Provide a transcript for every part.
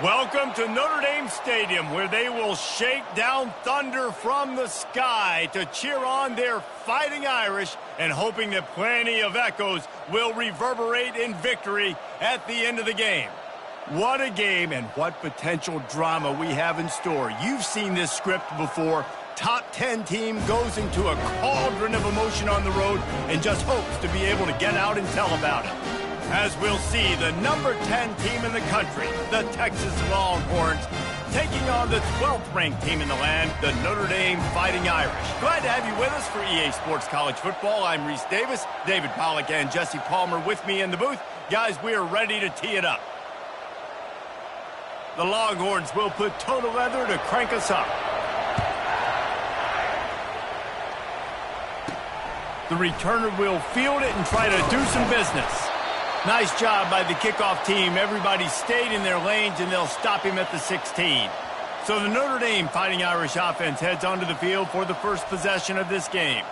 Welcome to Notre Dame Stadium, where they will shake down thunder from the sky to cheer on their Fighting Irish and hoping that plenty of echoes will reverberate in victory at the end of the game. What a game and what potential drama we have in store. You've seen this script before. Top 10 team goes into a cauldron of emotion on the road and just hopes to be able to get out and tell about it. As we'll see, the number 10 team in the country, the Texas Longhorns, taking on the 12th-ranked team in the land, the Notre Dame Fighting Irish. Glad to have you with us for EA Sports College Football. I'm Reese Davis, David Pollack and Jesse Palmer with me in the booth. Guys, we are ready to tee it up. The Longhorns will put total leather to crank us up. The returner will field it and try to do some business. Nice job by the kickoff team. Everybody stayed in their lanes, and they'll stop him at the 16. So the Notre Dame Fighting Irish offense heads onto the field for the first possession of this game.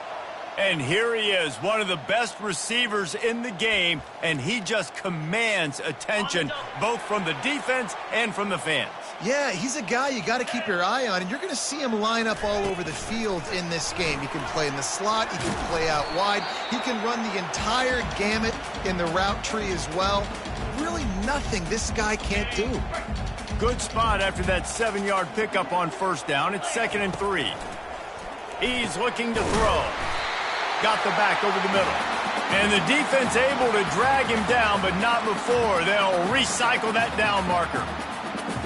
And here he is, one of the best receivers in the game, and he just commands attention both from the defense and from the fans. Yeah, he's a guy you got to keep your eye on, and you're going to see him line up all over the field in this game. He can play in the slot, he can play out wide, he can run the entire gamut in the route tree as well. Really nothing this guy can't do. Good spot after that 7-yard pickup on first down. It's 2nd and 3. He's looking to throw. Got the back over the middle. And the defense able to drag him down, but not before. They'll recycle that down marker.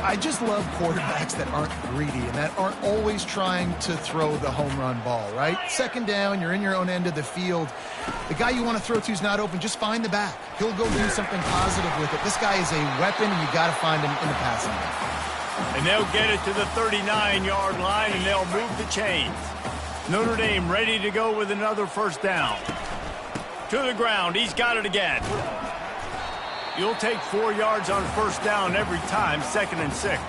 I just love quarterbacks that aren't greedy and that aren't always trying to throw the home run ball, right? 2nd down, you're in your own end of the field. The guy you want to throw to is not open. Just find the back. He'll go do something positive with it. This guy is a weapon, and you got to find him in the passing game. And they'll get it to the 39-yard line, and they'll move the chains. Notre Dame ready to go with another first down. To the ground. He's got it again. You'll take 4 yards on first down every time, 2nd and 6.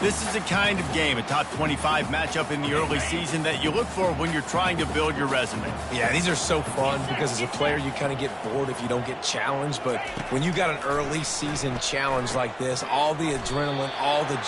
This is the kind of game, a top 25 matchup in the early season, that you look for when you're trying to build your resume. Yeah, these are so fun because as a player, you kind of get bored if you don't get challenged. But when you got an early season challenge like this, all the adrenaline, all the...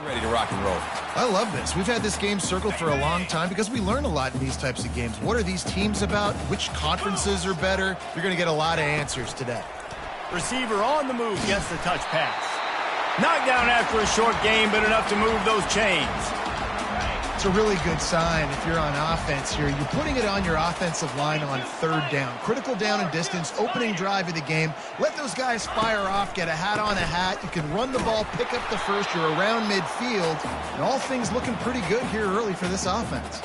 Ready to rock and roll. I love this. We've had this game circled for a long time because we learn a lot in these types of games. What are these teams about? Which conferences are better? You're going to get a lot of answers today. Receiver on the move gets the touch pass. Knocked down after a short game, but enough to move those chains. It's a really good sign if you're on offense here. You're putting it on your offensive line on 3rd down. Critical down and distance, opening drive of the game. Let those guys fire off, get a hat on a hat. You can run the ball, pick up the first. You're around midfield. And all things looking pretty good here early for this offense.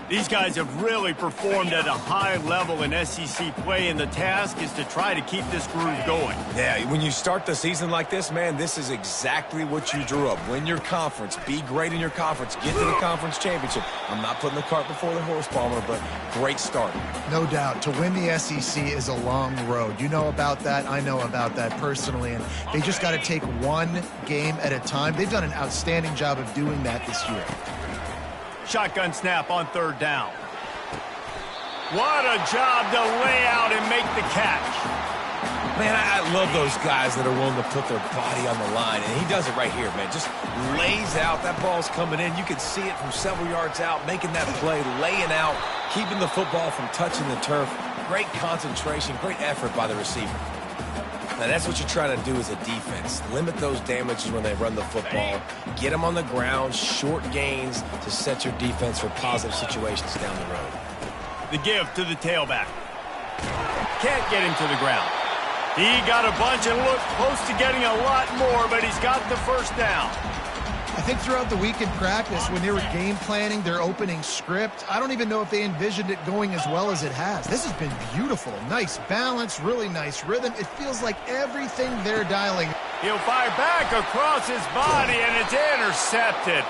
These guys have really performed at a high level in SEC play, and the task is to try to keep this groove going. Yeah, when you start the season like this, man, this is exactly what you drew up. Win your conference. Be great in your conference. Get to the conference championship. I'm not putting the cart before the horse, Palmer, but great start. No doubt. To win the SEC is a long road. You know about that. I know about that personally, and they just got to take one game at a time. They've done an outstanding job of doing that this year. Shotgun snap on 3rd down. What a job to lay out and make the catch. Man, I love those guys that are willing to put their body on the line, and he does it right here, man. Just lays out. That ball's coming in. You can see it from several yards out, making that play, laying out, keeping the football from touching the turf. Great concentration, great effort by the receiver. Now, that's what you're trying to do as a defense. Limit those damages when they run the football. Get them on the ground, short gains to set your defense for positive situations down the road. The give to the tailback. Can't get him to the ground. He got a bunch and looked close to getting a lot more, but he's got the first down. I think throughout the week in practice, when they were game planning their opening script, I don't even know if they envisioned it going as well as it has. This has been beautiful. Nice balance, really nice rhythm. It feels like everything they're dialing. He'll fire back across his body, and it's intercepted.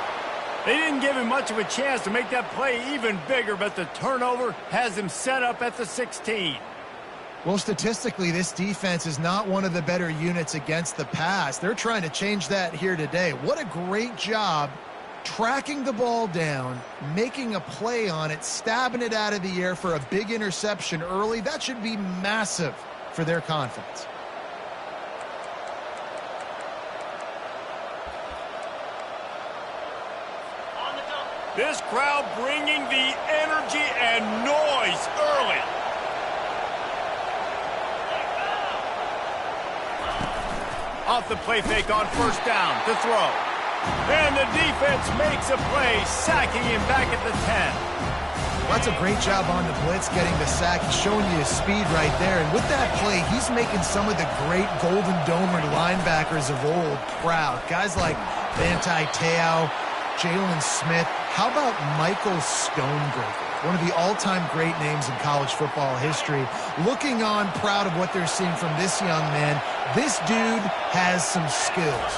They didn't give him much of a chance to make that play even bigger, but the turnover has him set up at the 16. Well, statistically, this defense is not one of the better units against the pass. They're trying to change that here today. What a great job tracking the ball down, making a play on it, stabbing it out of the air for a big interception early. That should be massive for their confidence. This crowd bringing the energy and noise early. Off the play fake on first down to throw. And the defense makes a play, sacking him back at the 10. Well, that's a great job on the blitz, getting the sack. He's showing you his speed right there. And with that play, he's making some of the great Golden Domer linebackers of old proud. Guys like Manti Te'o, Jalen Smith. How about Michael Stonebreaker? One of the all-time great names in college football history. Looking on, proud of what they're seeing from this young man. This dude has some skills.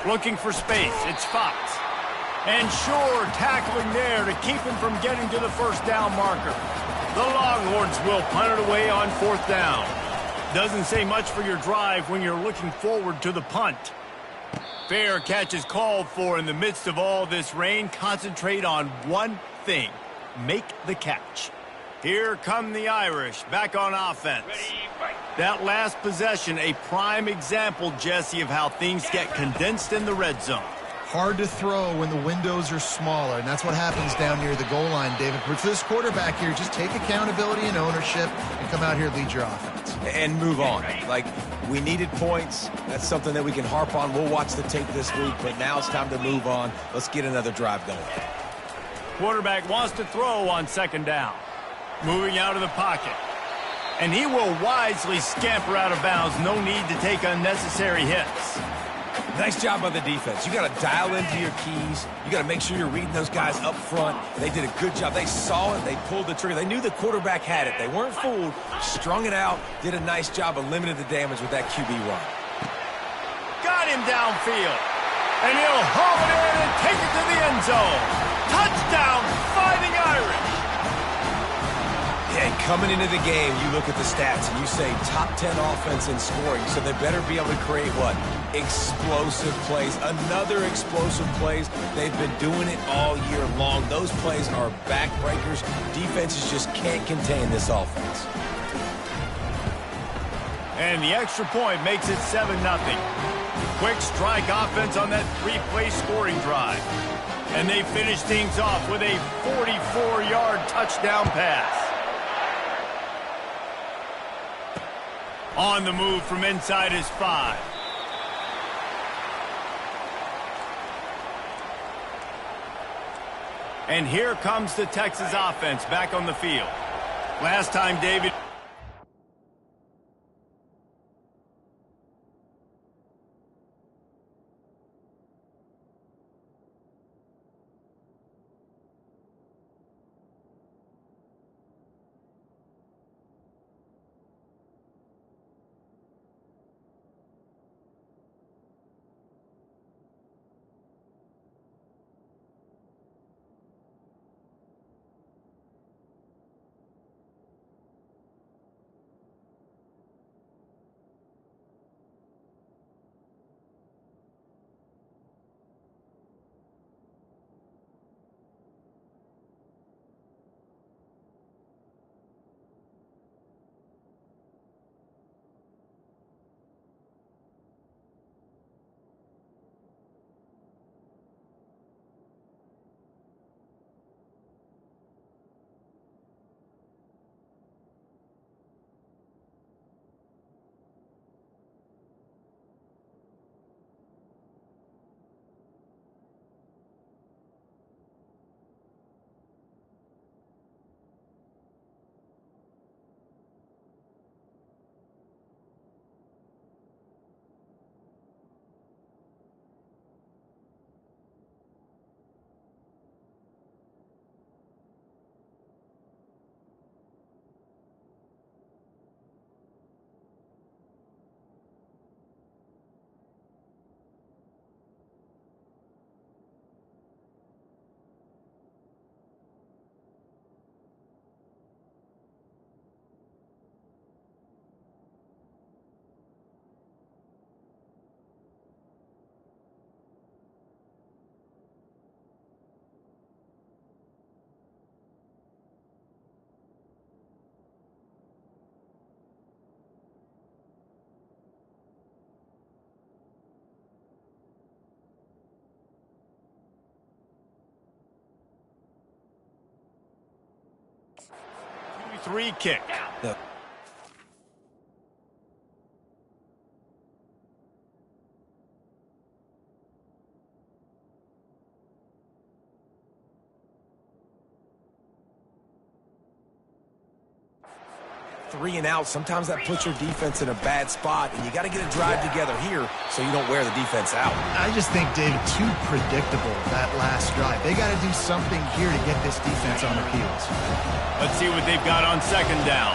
Looking for space, it's Fox. And Shore tackling there to keep him from getting to the first down marker. The Longhorns will punt it away on fourth down. Doesn't say much for your drive when you're looking forward to the punt. Fair catch is called for in the midst of all this rain. Concentrate on one thing. Make the catch. Here come the Irish back on offense. That last possession, a prime example, Jesse, of how things get condensed in the red zone. Hard to throw when the windows are smaller, and that's what happens down near the goal line, David. But for this quarterback here, just take accountability and ownership and come out here and lead your offense. And move on. Like, we needed points. That's something that we can harp on. We'll watch the tape this week, but now it's time to move on. Let's get another drive going. Quarterback wants to throw on second down. Moving out of the pocket. And he will wisely scamper out of bounds. No need to take unnecessary hits. Nice job by the defense. You got to dial into your keys. You got to make sure you're reading those guys up front. They did a good job. They saw it. They pulled the trigger. They knew the quarterback had it. They weren't fooled. Strung it out. Did a nice job of limiting the damage with that QB run. Got him downfield. And he'll haul it in and take it to the end zone. Touchdown, Fighting Irish. Yeah, and coming into the game, you look at the stats and you say top 10 offense in scoring, so they better be able to create what? Explosive plays. Another explosive plays. They've been doing it all year long. Those plays are backbreakers. Defenses just can't contain this offense. And the extra point makes it 7-0. Quick strike offense on that three-play scoring drive. And they finish things off with a 44-yard touchdown pass. On the move from inside his 5. And here comes the Texas offense back on the field. Last time, David. 3 kick. The 3 and out, sometimes that puts your defense in a bad spot, and you got to get a drive together here so you don't wear the defense out. I just think, David, too predictable that last drive. They got to do something here to get this defense on their heels. Let's see what they've got on 2nd down.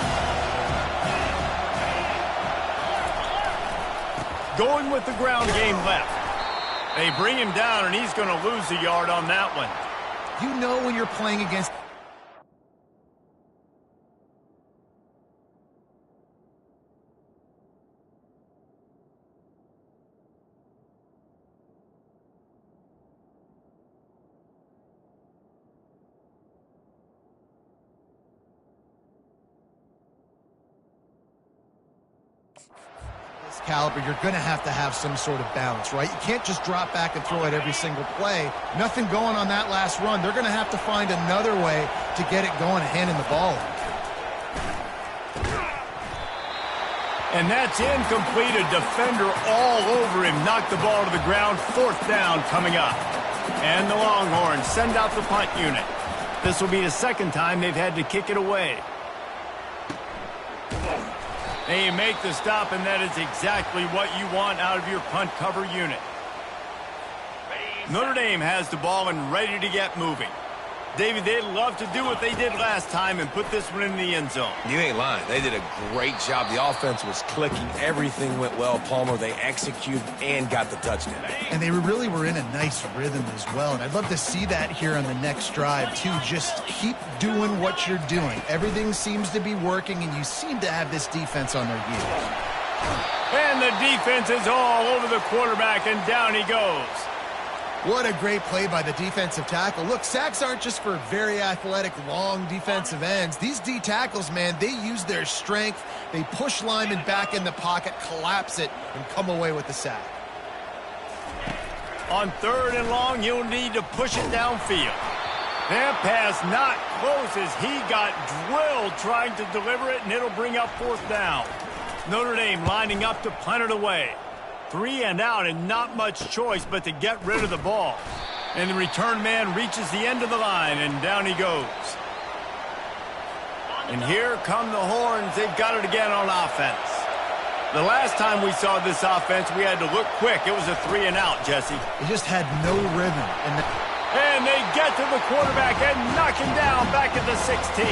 Going with the ground game left. They bring him down, and he's going to lose a yard on that one. You know when you're playing against... caliber, you're going to have some sort of balance, right? You can't just drop back and throw it every single play. Nothing going on that last run. They're going to have to find another way to get it going and handing the ball off. And that's incomplete. A defender all over him. Knocked the ball to the ground. 4th down coming up. And the Longhorns send out the punt unit. This will be the 2nd time they've had to kick it away. They make the stop, and that is exactly what you want out of your punt cover unit. Notre Dame has the ball and ready to get moving. David, they'd love to do what they did last time and put this one in the end zone. You ain't lying. They did a great job. The offense was clicking. Everything went well. Palmer, they executed and got the touchdown. And they really were in a nice rhythm as well. And I'd love to see that here on the next drive, too. Just keep doing what you're doing. Everything seems to be working, and you seem to have this defense on their heels. And the defense is all over the quarterback, and down he goes. What a great play by the defensive tackle. Look, sacks aren't just for very athletic, long defensive ends. These D tackles, man, they use their strength. They push linemen back in the pocket, collapse it, and come away with the sack. On 3rd and long, you'll need to push it downfield. That pass not close as he got drilled trying to deliver it, and it'll bring up 4th down. Notre Dame lining up to punt it away. 3 and out, and not much choice but to get rid of the ball. And the return man reaches the end of the line, and down he goes. And here come the Horns. They've got it again on offense. The last time we saw this offense, we had to look quick. It was a 3 and out, Jesse. They just had no rhythm. And they get to the quarterback and knock him down back at the 16.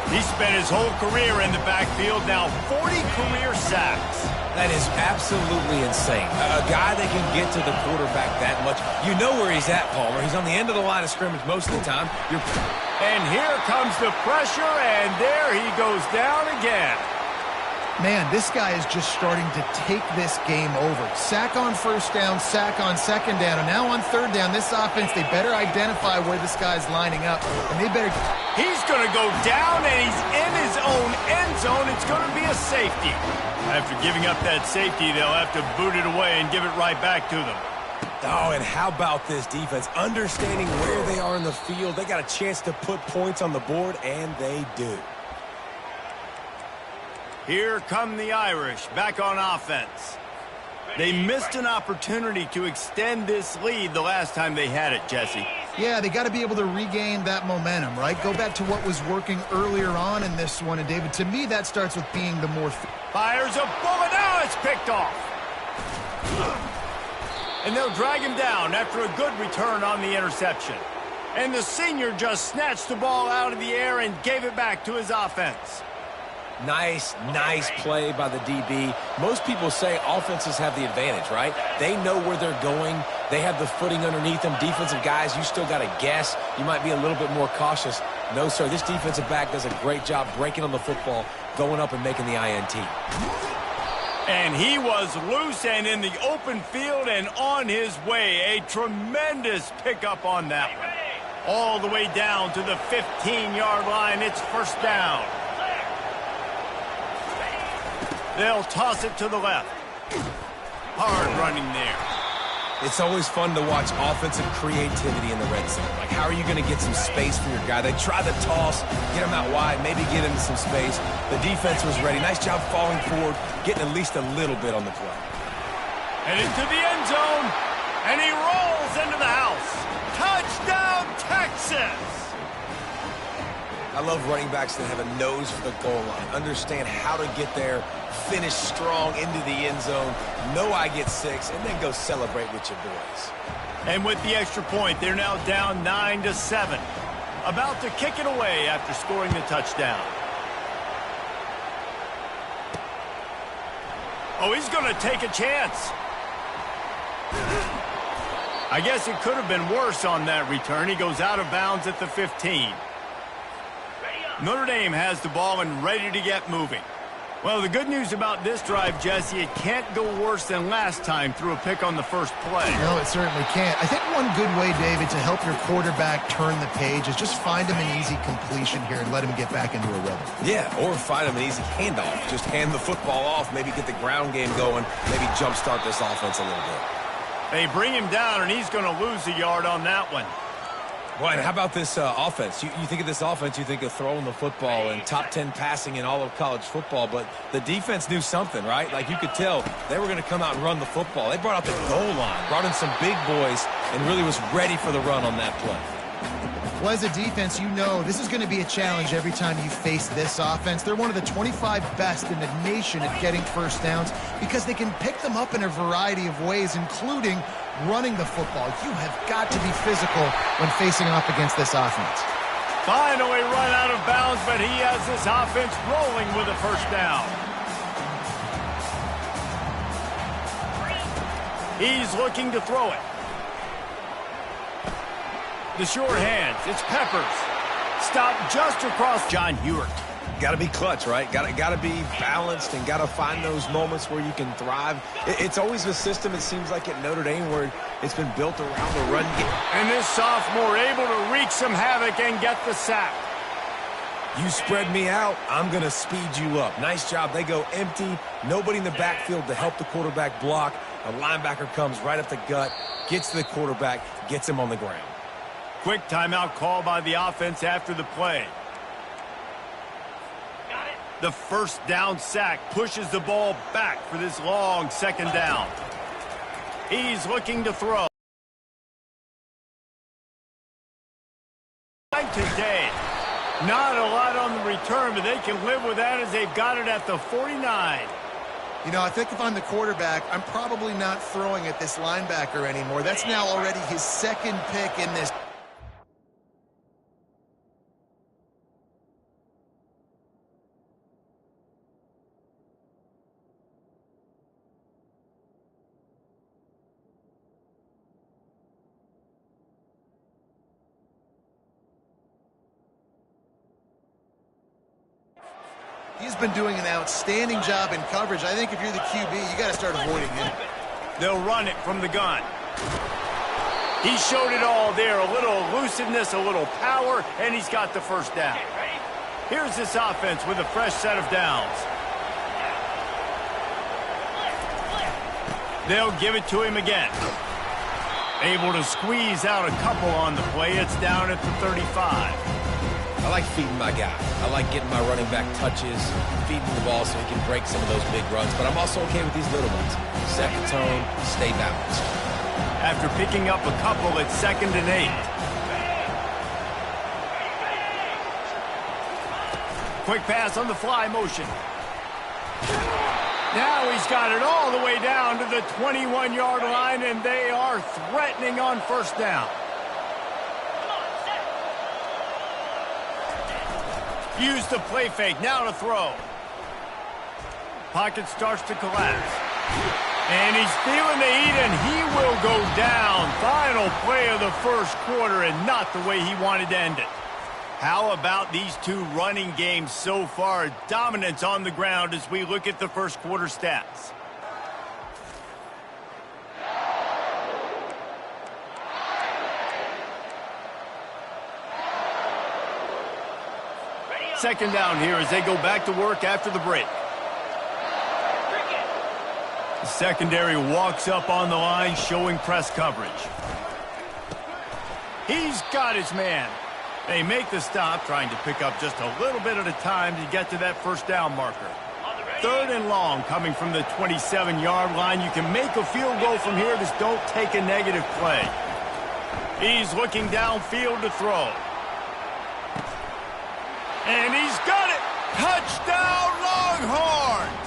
He spent his whole career in the backfield, now 40 career sacks. That is absolutely insane. A guy that can get to the quarterback that much. You know where he's at, Palmer. He's on the end of the line of scrimmage most of the time. And here comes the pressure, and there he goes down again. Man, this guy is just starting to take this game over. Sack on 1st down, sack on 2nd down, and now on 3rd down, this offense, they better identify where this guy's lining up, and they better... He's going to go down, and he's in his own end zone. It's going to be a safety. After giving up that safety, they'll have to boot it away and give it right back to them. Oh, and how about this defense? Understanding where they are in the field, they got a chance to put points on the board, and they do. Here come the Irish back on offense. They missed an opportunity to extend this lead the last time they had it, Jesse. Yeah, they got to be able to regain that momentum, right? Go back to what was working earlier on in this one. And, David, to me, that starts with being the more... Fires a bullet. Now it's picked off. And they'll drag him down after a good return on the interception. And the senior just snatched the ball out of the air and gave it back to his offense. Nice play by the DB. Most people say offenses have the advantage, right? They know where they're going. They have the footing underneath them. Defensive guys, you still got to guess. You might be a little bit more cautious. No, sir, this defensive back does a great job breaking on the football, going up and making the INT. And he was loose and in the open field and on his way. A tremendous pickup on that one. All the way down to the 15-yard line. It's 1st down. They'll toss it to the left. Hard running there. It's always fun to watch offensive creativity in the red zone. Like, how are you going to get some space for your guy? They try the toss, get him out wide, maybe get into some space. The defense was ready. Nice job falling forward, getting at least a little bit on the play. And into the end zone, and he rolls into the house. Touchdown, Texas! I love running backs that have a nose for the goal line, understand how to get there, finish strong into the end zone, know I get 6, and then go celebrate with your boys. And with the extra point, they're now down 9-7. About to kick it away after scoring the touchdown. Oh, he's going to take a chance. I guess it could have been worse on that return. He goes out of bounds at the 15. Notre Dame has the ball and ready to get moving. Well, the good news about this drive, Jesse, it can't go worse than last time through a pick on the first play. No, it certainly can't. I think one good way, David, to help your quarterback turn the page is just find him an easy completion here and let him get back into a rhythm. Yeah, or find him an easy handoff. Just hand the football off, maybe get the ground game going, maybe jumpstart this offense a little bit. They bring him down, and he's going to lose a yard on that one. Boy, and how about this offense? You think of this offense, you think of throwing the football and top 10 passing in all of college football, but the defense knew something, right? Like, you could tell they were going to come out and run the football. They brought out the goal line, brought in some big boys, and really was ready for the run on that play. Well, as a defense, you know this is going to be a challenge every time you face this offense. They're one of the 25 best in the nation at getting first downs because they can pick them up in a variety of ways, including running the football. You have got to be physical when facing off against this offense. Finally run out of bounds, but he has this offense rolling with a first down. He's looking to throw it. The short hands, it's Peppers. Stopped just across John Hewart. Got to be clutch, right? Got to be balanced and got to find those moments where you can thrive. It's always a system, it seems like, at Notre Dame where it's been built around the run game. And this sophomore able to wreak some havoc and get the sack. You spread me out, I'm going to speed you up. Nice job. They go empty. Nobody in the backfield to help the quarterback block. A linebacker comes right up the gut, gets to the quarterback, gets him on the ground. Quick timeout call by the offense after the play. The first down sack pushes the ball back for this long second down. He's looking to throw. Today, not a lot on the return, but they can live with that as they've got it at the 49. You know, I think if I'm the quarterback, I'm probably not throwing at this linebacker anymore. That's now already his second pick in this. He's been doing an outstanding job in coverage. I think if you're the QB, you got to start avoiding him. They'll run it from the gun. He showed it all there. A little elusiveness, a little power, and he's got the first down. Here's this offense with a fresh set of downs. They'll give it to him again. Able to squeeze out a couple on the play. It's down at the 35. I like feeding my guy. I like getting my running back touches, feeding the ball so he can break some of those big runs. But I'm also okay with these little ones. Set the tone, stay balanced. After picking up a couple, it's 2nd and 8. Quick pass on the fly motion. Now he's got it all the way down to the 21-yard line, and they are threatening on first down. Use the play fake, now to throw. Pocket starts to collapse. And he's feeling the heat, and he will go down. Final play of the first quarter, and not the way he wanted to end it. How about these two running games so far? Dominance on the ground as we look at the first quarter stats. Second down here as they go back to work after the break. The secondary walks up on the line, showing press coverage. He's got his man. They make the stop, trying to pick up just a little bit at a time to get to that first down marker. 3rd and long, coming from the 27-yard line. You can make a field goal from here, just don't take a negative play. He's looking downfield to throw. And he's got it! Touchdown, Longhorns!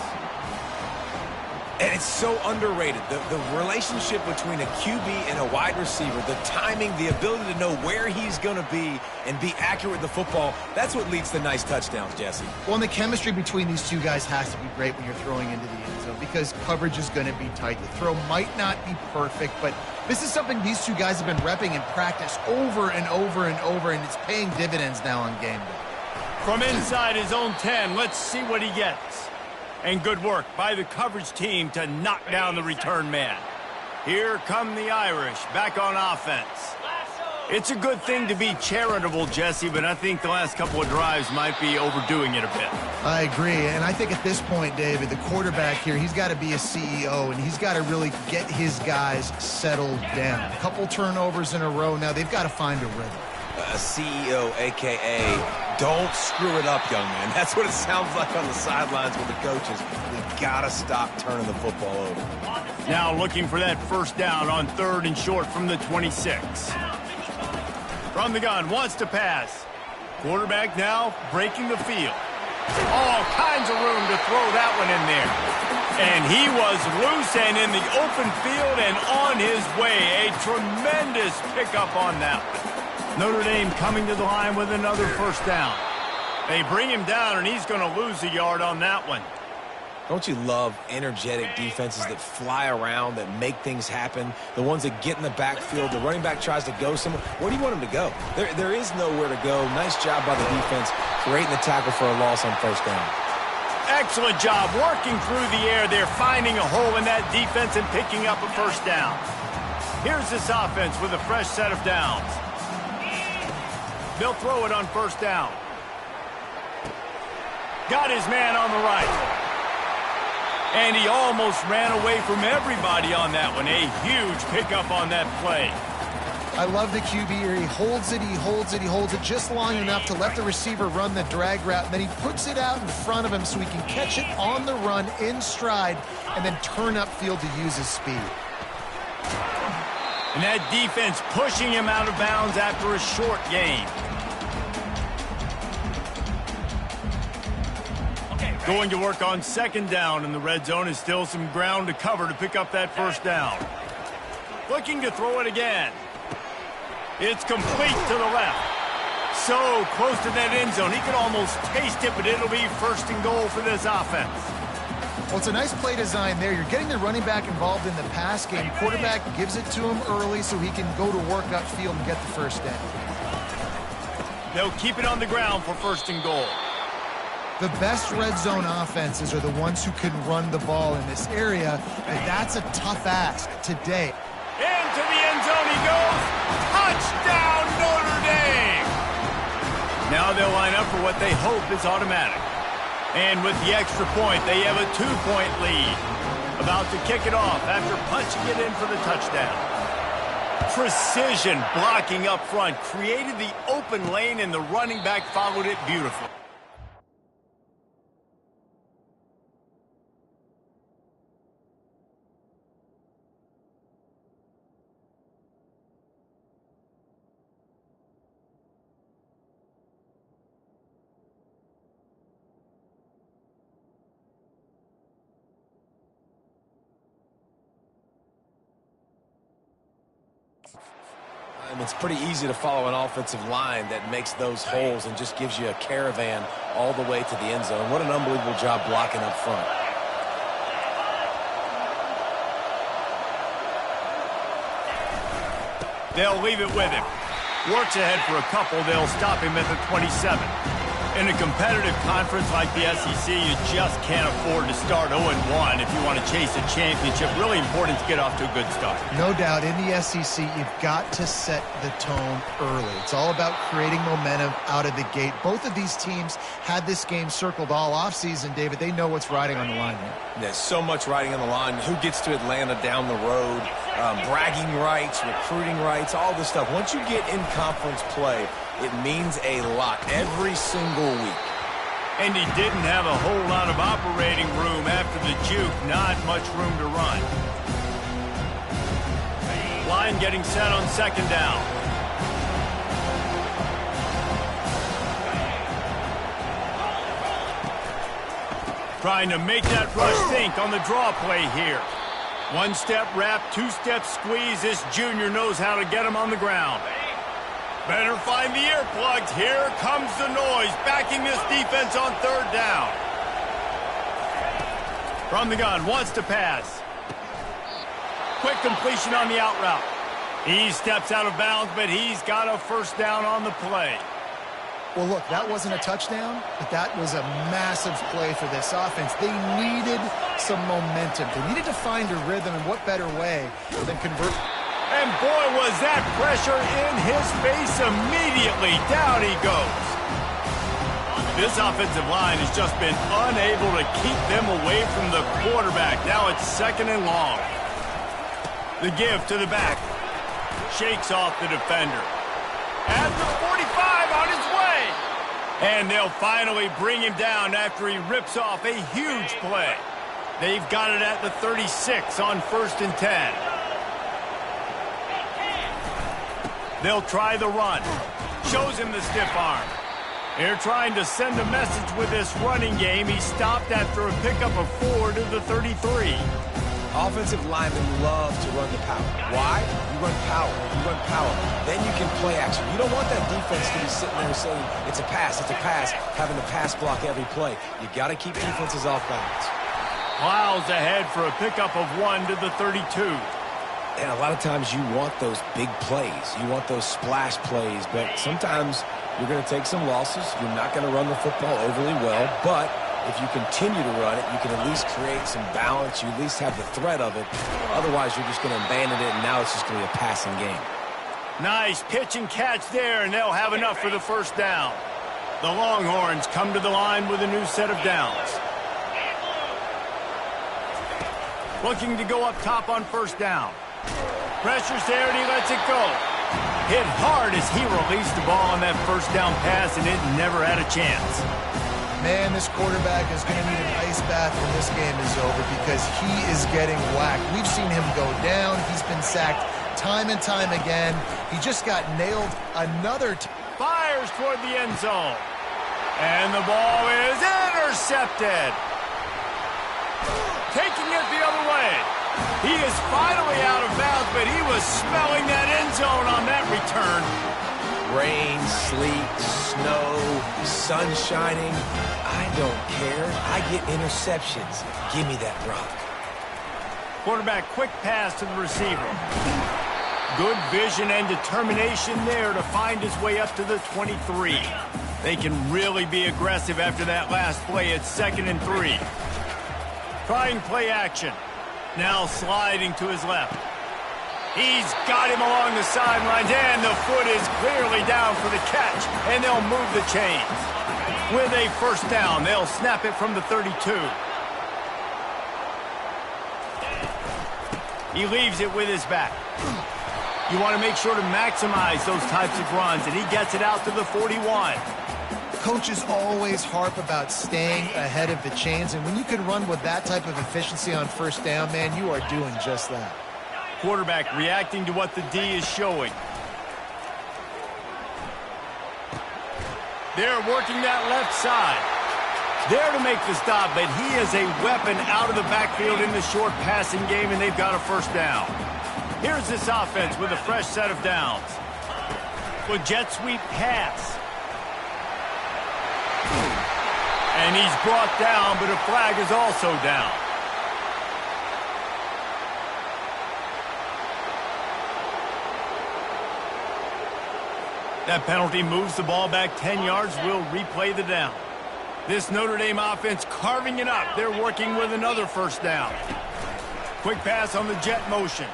And it's so underrated. The relationship between a QB and a wide receiver, the timing, the ability to know where he's going to be and be accurate with the football, that's what leads to nice touchdowns, Jesse. Well, and the chemistry between these two guys has to be great when you're throwing into the end zone because coverage is going to be tight. The throw might not be perfect, but this is something these two guys have been repping in practice over and over and over, and it's paying dividends now on game day. From inside his own 10, let's see what he gets. And good work by the coverage team to knock down the return man. Here come the Irish back on offense. It's a good thing to be charitable, Jesse, but I think the last couple of drives might be overdoing it a bit. I agree, and I think at this point, David, the quarterback here, he's got to be a CEO, and he's got to really get his guys settled down. A couple turnovers in a row now. They've got to find a rhythm. A CEO, a.k.a. don't screw it up, young man. That's what it sounds like on the sidelines with the coaches. We got to stop turning the football over. Now looking for that first down on 3rd and short from the 26. From the gun, wants to pass. Quarterback now breaking the field. All kinds of room to throw that one in there. And he was loose and in the open field and on his way. A tremendous pickup on that one. Notre Dame coming to the line with another first down. They bring him down, and he's going to lose a yard on that one. Don't you love energetic defenses that fly around, that make things happen, the ones that get in the backfield, the running back tries to go somewhere? Where do you want him to go? There is nowhere to go. Nice job by the defense, creating the tackle for a loss on first down. Excellent job working through the air there, finding a hole in that defense and picking up a first down. Here's this offense with a fresh set of downs. They'll throw it on first down. Got his man on the right. And he almost ran away from everybody on that one. A huge pickup on that play. I love the QB here. He holds it, he holds it, he holds it just long enough to let the receiver run the drag route, and then he puts it out in front of him so he can catch it on the run in stride and then turn upfield to use his speed. And that defense pushing him out of bounds after a short gain. Going to work on second down in the red zone is still some ground to cover to pick up that first down. Looking to throw it again. It's complete to the left. So close to that end zone. He can almost taste it, but it'll be first and goal for this offense. Well, it's a nice play design there. You're getting the running back involved in the pass game. Quarterback gives it to him early so he can go to work upfield and get the first down. They'll keep it on the ground for first and goal. The best red zone offenses are the ones who can run the ball in this area, and that's a tough ask today. Into the end zone he goes. Touchdown, Notre Dame! Now they'll line up for what they hope is automatic. And with the extra point, they have a 2-point lead. About to kick it off after punching it in for the touchdown. Precision blocking up front, created the open lane, and the running back followed it beautifully. It's pretty easy to follow an offensive line that makes those holes and just gives you a caravan all the way to the end zone. What an unbelievable job blocking up front. They'll leave it with him. Works ahead for a couple. They'll stop him at the 27. In a competitive conference like the SEC, you just can't afford to start 0-1 if you want to chase a championship. Really important to get off to a good start. No doubt, in the SEC, you've got to set the tone early. It's all about creating momentum out of the gate. Both of these teams had this game circled all offseason, David. They know what's riding on the line here. There's so much riding on the line. Who gets to Atlanta down the road, bragging rights, recruiting rights, all this stuff. Once you get in conference play, it means a lot every single week. And he didn't have a whole lot of operating room after the juke. Not much room to run. Line getting set on second down. Trying to make that rush think on the draw play here. One-step wrap, two-step squeeze. This junior knows how to get him on the ground. Better find the earplugs. Here comes the noise, backing this defense on third down. From the gun, wants to pass. Quick completion on the out route. He steps out of bounds, but he's got a first down on the play. Well, look, that wasn't a touchdown, but that was a massive play for this offense. They needed some momentum. They needed to find a rhythm, and what better way than convert... And boy, was that pressure in his face immediately. Down he goes. This offensive line has just been unable to keep them away from the quarterback. Now it's second and long. The give to the back. Shakes off the defender. At the 45, on his way. And they'll finally bring him down after he rips off a huge play. They've got it at the 36 on 1st and 10. They'll try the run. Shows him the stiff arm. They're trying to send a message with this running game. He stopped after a pickup of 4 to the 33. Offensive linemen love to run the power. Why? You run power. You run power. Then you can play action. You don't want that defense to be sitting there saying, it's a pass, having to pass block every play. You got to keep defenses off balance. Plows ahead for a pickup of 1 to the 32. And a lot of times you want those big plays. You want those splash plays, but sometimes you're going to take some losses. You're not going to run the football overly well, but if you continue to run it, you can at least create some balance. You at least have the threat of it. Otherwise, you're just going to abandon it, and now it's just going to be a passing game. Nice pitch and catch there, and they'll have enough for the first down. The Longhorns come to the line with a new set of downs. Looking to go up top on first down. Pressure's there, and he lets it go. Hit hard as he released the ball on that first down pass, and it never had a chance. Man, this quarterback is going to need an ice bath when this game is over because he is getting whacked. We've seen him go down. He's been sacked time and time again. He just got nailed another time. Fires toward the end zone. And the ball is intercepted. Taking it the other way. He is finally out of bounds, but he was smelling that end zone on that return. Rain, sleet, snow, sun shining. I don't care. I get interceptions. Give me that rock. Quarterback quick pass to the receiver. Good vision and determination there to find his way up to the 23. They can really be aggressive after that last play at 2nd and 3. Trying play action. Now sliding to his left. He's got him along the sidelines, and the foot is clearly down for the catch, and they'll move the chains. With a first down, they'll snap it from the 32. He leaves it with his back. You want to make sure to maximize those types of runs, and he gets it out to the 41. Coaches always harp about staying ahead of the chains, and when you can run with that type of efficiency on first down, man, you are doing just that. Quarterback reacting to what the D is showing. They're working that left side. There to make the stop, but he is a weapon out of the backfield in the short passing game, and they've got a first down. Here's this offense with a fresh set of downs. With jet sweep pass. And he's brought down, but a flag is also down. That penalty moves the ball back 10 yards. We'll replay the down. This Notre Dame offense carving it up. They're working with another first down. Quick pass on the jet motion.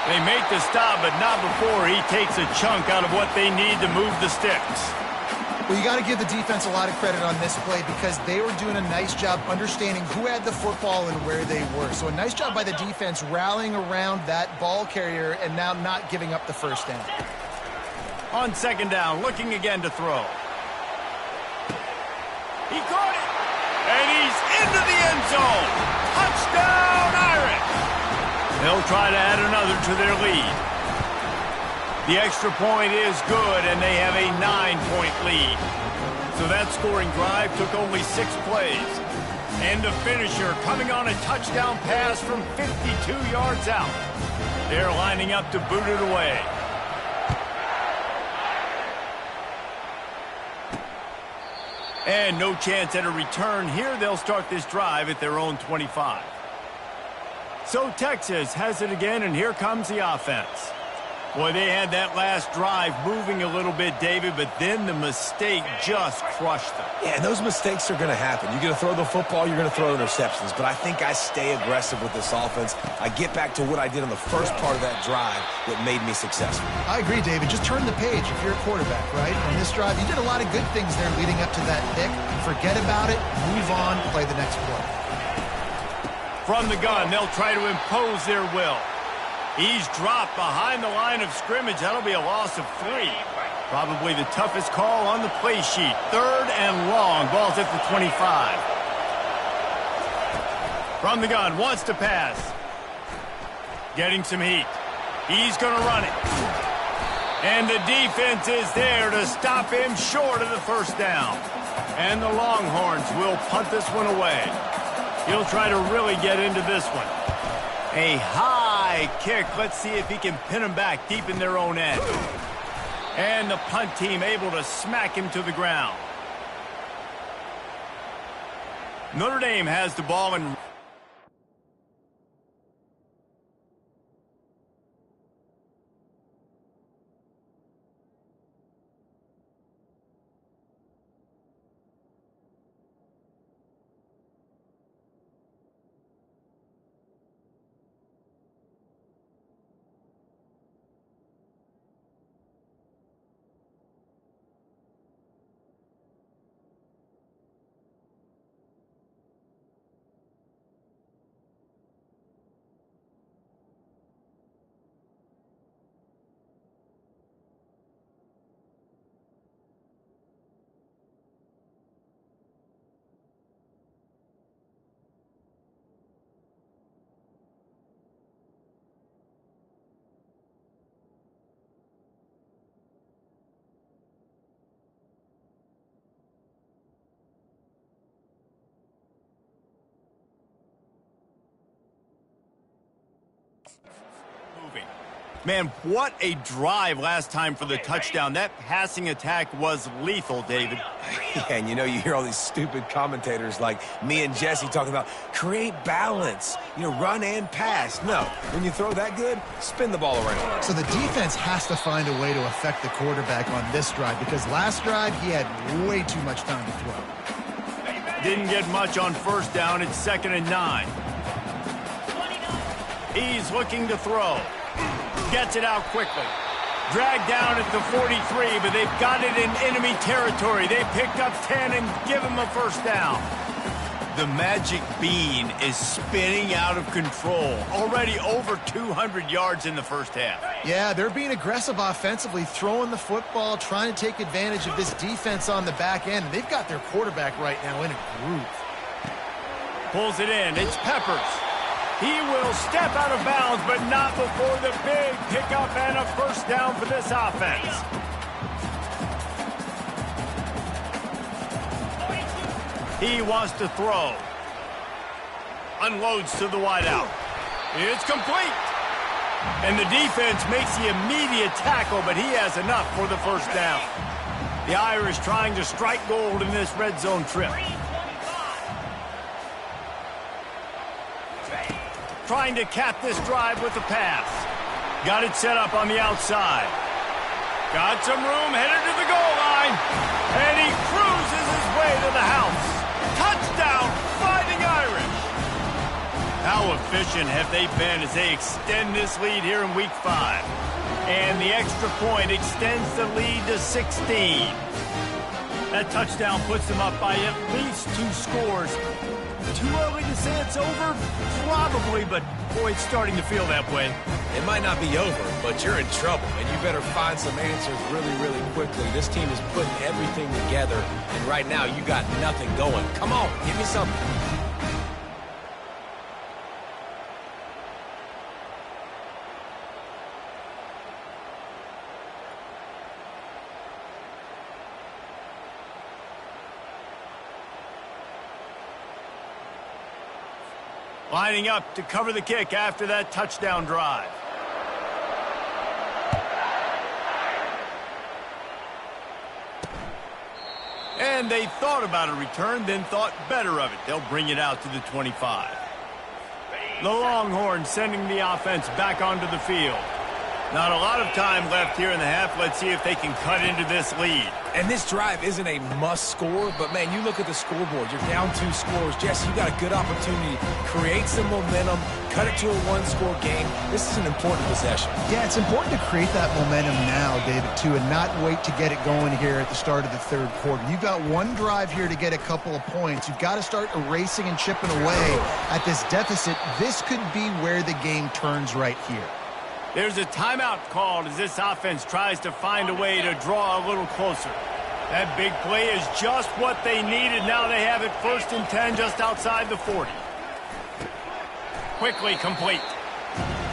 They make the stop, but not before he takes a chunk out of what they need to move the sticks. Well, you got to give the defense a lot of credit on this play because they were doing a nice job understanding who had the football and where they were. So a nice job by the defense rallying around that ball carrier and now not giving up the first down. On second down, looking again to throw. He caught it, and he's into the end zone. Touchdown, Irish! They'll try to add another to their lead. The extra point is good, and they have a 9-point lead. So that scoring drive took only 6 plays. And the finisher coming on a touchdown pass from 52 yards out. They're lining up to boot it away. And no chance at a return here. They'll start this drive at their own 25. So Texas has it again, and here comes the offense. Boy, they had that last drive moving a little bit, David, but then the mistake just crushed them. Yeah, and those mistakes are going to happen. You're going to throw the football, you're going to throw interceptions. But I think I stay aggressive with this offense. I get back to what I did on the first part of that drive that made me successful. I agree, David. Just turn the page if you're a quarterback, right? On this drive, you did a lot of good things there leading up to that pick. Forget about it, move on, play the next play. From the gun, they'll try to impose their will. He's dropped behind the line of scrimmage. That'll be a loss of 3. Probably the toughest call on the play sheet. 3rd and long. Ball's at the 25. From the gun, wants to pass. Getting some heat. He's going to run it. And the defense is there to stop him short of the first down. And the Longhorns will punt this one away. He'll try to really get into this one. A high kick. Let's see if he can pin him back deep in their own end. And the punt team able to smack him to the ground. Notre Dame has the ball and moving. Man, what a drive last time for the touchdown. That passing attack was lethal, David. Yeah, and you know, you hear all these stupid commentators like me and Jesse talking about create balance, run and pass. No, when you throw that good, spin the ball around. So the defense has to find a way to affect the quarterback on this drive because last drive he had way too much time to throw. Didn't get much on first down. It's 2nd and 9. He's looking to throw. Gets it out quickly. Dragged down at the 43, but they've got it in enemy territory. They picked up 10 and give him a first down. The magic bean is spinning out of control. Already over 200 yards in the first half. Yeah, they're being aggressive offensively, throwing the football, trying to take advantage of this defense on the back end. They've got their quarterback right now in a groove. Pulls it in. It's Peppers. He will step out of bounds, but not before the big pickup and a first down for this offense. He wants to throw. Unloads to the wideout. It's complete. And the defense makes the immediate tackle, but he has enough for the first down. The Irish trying to strike gold in this red zone trip. Trying to cap this drive with the pass. Got it set up on the outside. Got some room, headed to the goal line. And he cruises his way to the house. Touchdown, Fighting Irish. How efficient have they been as they extend this lead here in Week 5? And the extra point extends the lead to 16. That touchdown puts them up by at least 2 scores. Too early to say it's over? Probably, but boy, it's starting to feel that way. It might not be over, but you're in trouble, and you better find some answers really, really quickly. This team is putting everything together, and right now you got nothing going. Come on, give me something. Lining up to cover the kick after that touchdown drive. And they thought about a return, then thought better of it. They'll bring it out to the 25. The Longhorns sending the offense back onto the field. Not a lot of time left here in the half. Let's see if they can cut into this lead. And this drive isn't a must score, but man, you look at the scoreboard. You're down 2 scores. Jesse, you got a good opportunity. Create some momentum. Cut it to a 1-score game. This is an important possession. Yeah, it's important to create that momentum now, David, too, and not wait to get it going here at the start of the third quarter. You've got one drive here to get a couple of points. You've got to start erasing and chipping away at this deficit. This could be where the game turns right here. There's a timeout called as this offense tries to find a way to draw a little closer. That big play is just what they needed. Now they have it 1st and 10 just outside the 40. Quickly complete.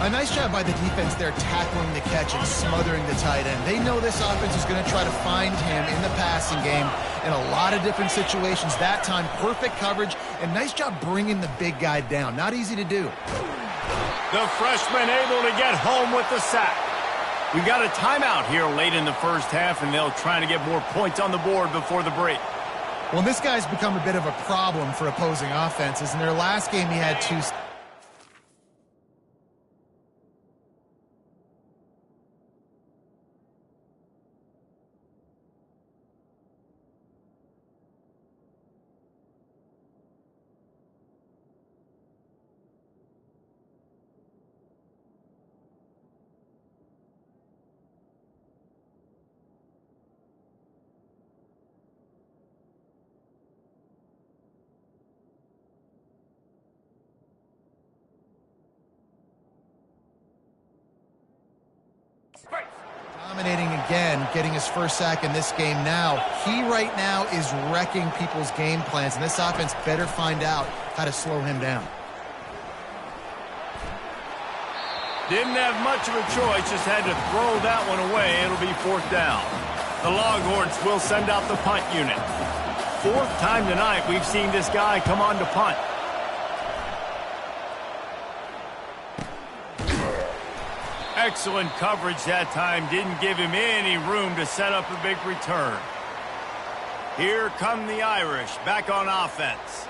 A nice job by the defense there tackling the catch and smothering the tight end. They know this offense is going to try to find him in the passing game in a lot of different situations. That time, perfect coverage, and nice job bringing the big guy down. Not easy to do. The freshman able to get home with the sack. We've got a timeout here late in the first half, and they'll try to get more points on the board before the break. Well, this guy's become a bit of a problem for opposing offenses. In their last game, he had 2... Dominating again, getting his first sack in this game now. He right now is wrecking people's game plans, and this offense better find out how to slow him down. Didn't have much of a choice, just had to throw that one away. It'll be 4th down. The Longhorns will send out the punt unit. 4th time tonight we've seen this guy come on to punt. Excellent coverage that time. Didn't give him any room to set up a big return. Here come the Irish back on offense.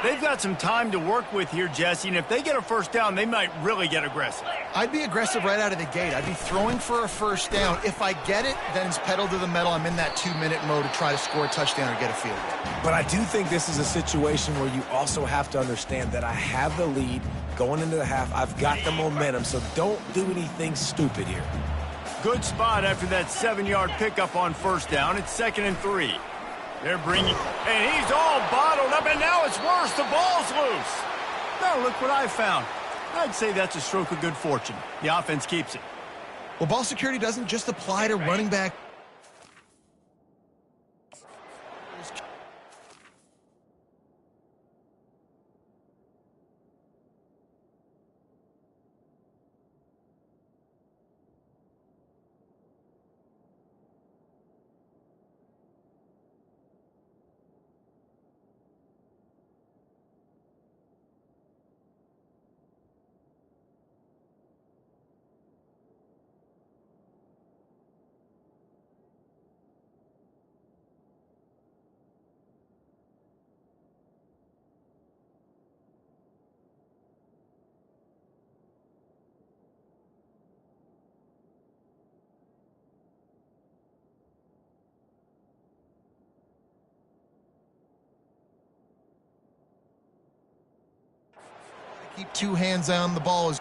They've got some time to work with here, Jesse, and if they get a first down, they might really get aggressive. I'd be aggressive right out of the gate. I'd be throwing for a first down. If I get it, then it's pedal to the metal. I'm in that 2-minute mode to try to score a touchdown or get a field goal. But I do think this is a situation where you also have to understand that I have the lead going into the half. I've got the momentum, so don't do anything stupid here. Good spot after that 7-yard pickup on first down. It's 2nd and 3. They're bringing, and he's all bottled up, and now it's worse. The ball's loose. Now look what I found. I'd say that's a stroke of good fortune. The offense keeps it. Well, ball security doesn't just apply to running back. Keep two hands on the ball as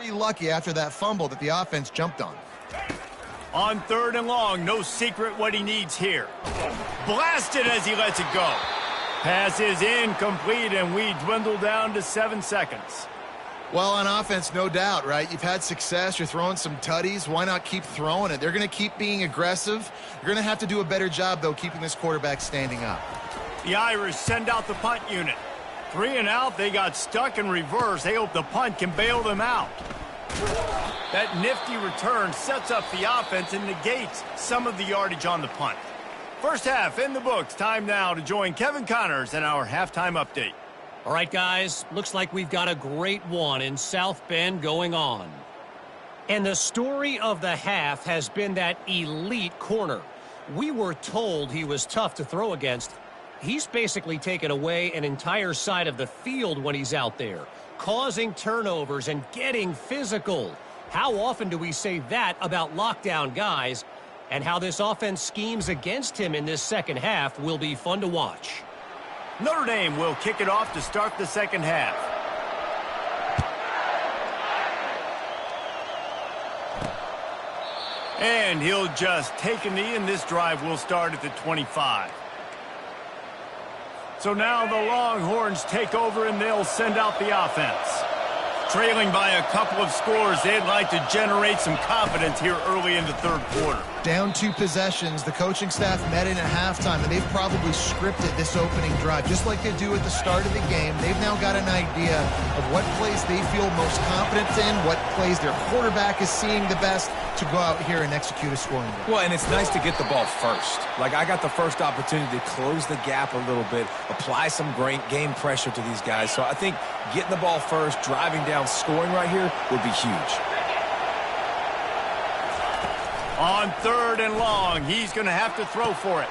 pretty lucky after that fumble that the offense jumped on. On 3rd and long, no secret what he needs here. Blasted as he lets it go. Pass is incomplete, and we dwindle down to 7 seconds. Well, on offense, no doubt, right? You've had success. You're throwing some tutties. Why not keep throwing it? They're going to keep being aggressive. You're going to have to do a better job, though, keeping this quarterback standing up. The Irish send out the punt unit. 3 and out, they got stuck in reverse. They hope the punt can bail them out. That nifty return sets up the offense and negates some of the yardage on the punt. First half in the books. Time now to join Kevin Connors in our halftime update. All right, guys, looks like we've got a great one in South Bend going on. And the story of the half has been that elite corner. We were told he was tough to throw against. He's basically taken away an entire side of the field when he's out there, causing turnovers and getting physical. How often do we say that about lockdown guys? And how this offense schemes against him in this second half will be fun to watch. Notre Dame will kick it off to start the second half. And he'll just take a knee, and this drive will start at the 25. So now the Longhorns take over, and they'll send out the offense. Trailing by a couple of scores, they'd like to generate some confidence here early in the 3rd quarter. Down 2 possessions, the coaching staff met in at halftime, and they've probably scripted this opening drive. Just like they do at the start of the game, they've now got an idea of what plays they feel most confident in, what plays their quarterback is seeing the best to go out here and execute a scoring drive. Well, and it's nice to get the ball first. Like, I got the first opportunity to close the gap a little bit, apply some great game pressure to these guys. So I think getting the ball first, driving down, scoring right here would be huge. On 3rd and long, he's going to have to throw for it.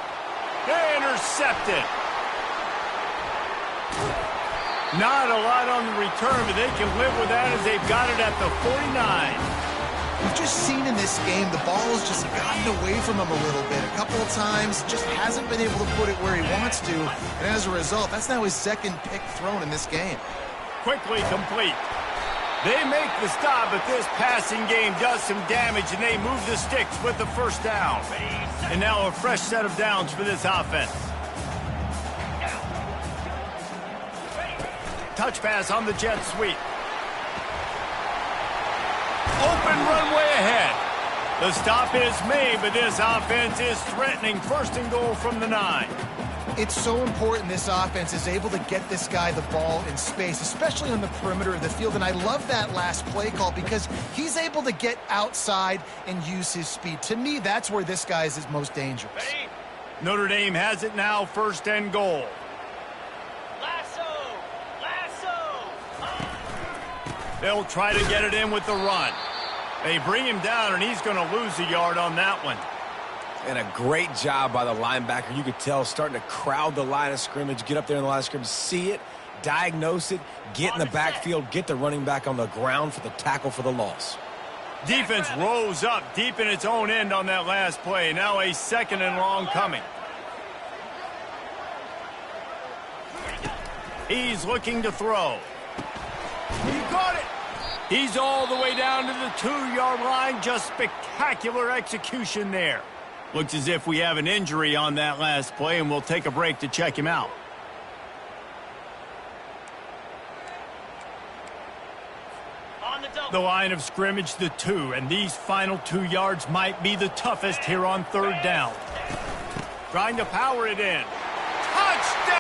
Intercepted. Not a lot on the return, but they can live with that as they've got it at the 49. We've just seen in this game the ball has just gotten away from him a little bit. A couple of times, just hasn't been able to put it where he wants to. And as a result, that's now his 2nd pick thrown in this game. Quickly complete. They make the stop, but this passing game does some damage, and they move the sticks with the first down. And now a fresh set of downs for this offense. Touch pass on the jet sweep. Open runway ahead. The stop is made, but this offense is threatening 1st and goal from the 9. It's so important this offense is able to get this guy the ball in space, especially on the perimeter of the field. And I love that last play call because he's able to get outside and use his speed. To me, that's where this guy is most dangerous. Notre Dame has it now, 1st and goal. They'll try to get it in with the run. They bring him down, and he's going to lose a yard on that one. And a great job by the linebacker. You could tell starting to crowd the line of scrimmage, get up there in the line of scrimmage, see it, diagnose it, get in the backfield, get the running back on the ground for the tackle for the loss. Defense rose up deep in its own end on that last play. Now a 2nd and long coming. He's looking to throw. He got it. He's all the way down to the 2-yard line. Just spectacular execution there. Looks as if we have an injury on that last play, and we'll take a break to check him out. The line of scrimmage, the 2, and these final 2 yards might be the toughest here on 3rd down. Trying to power it in. Touchdown!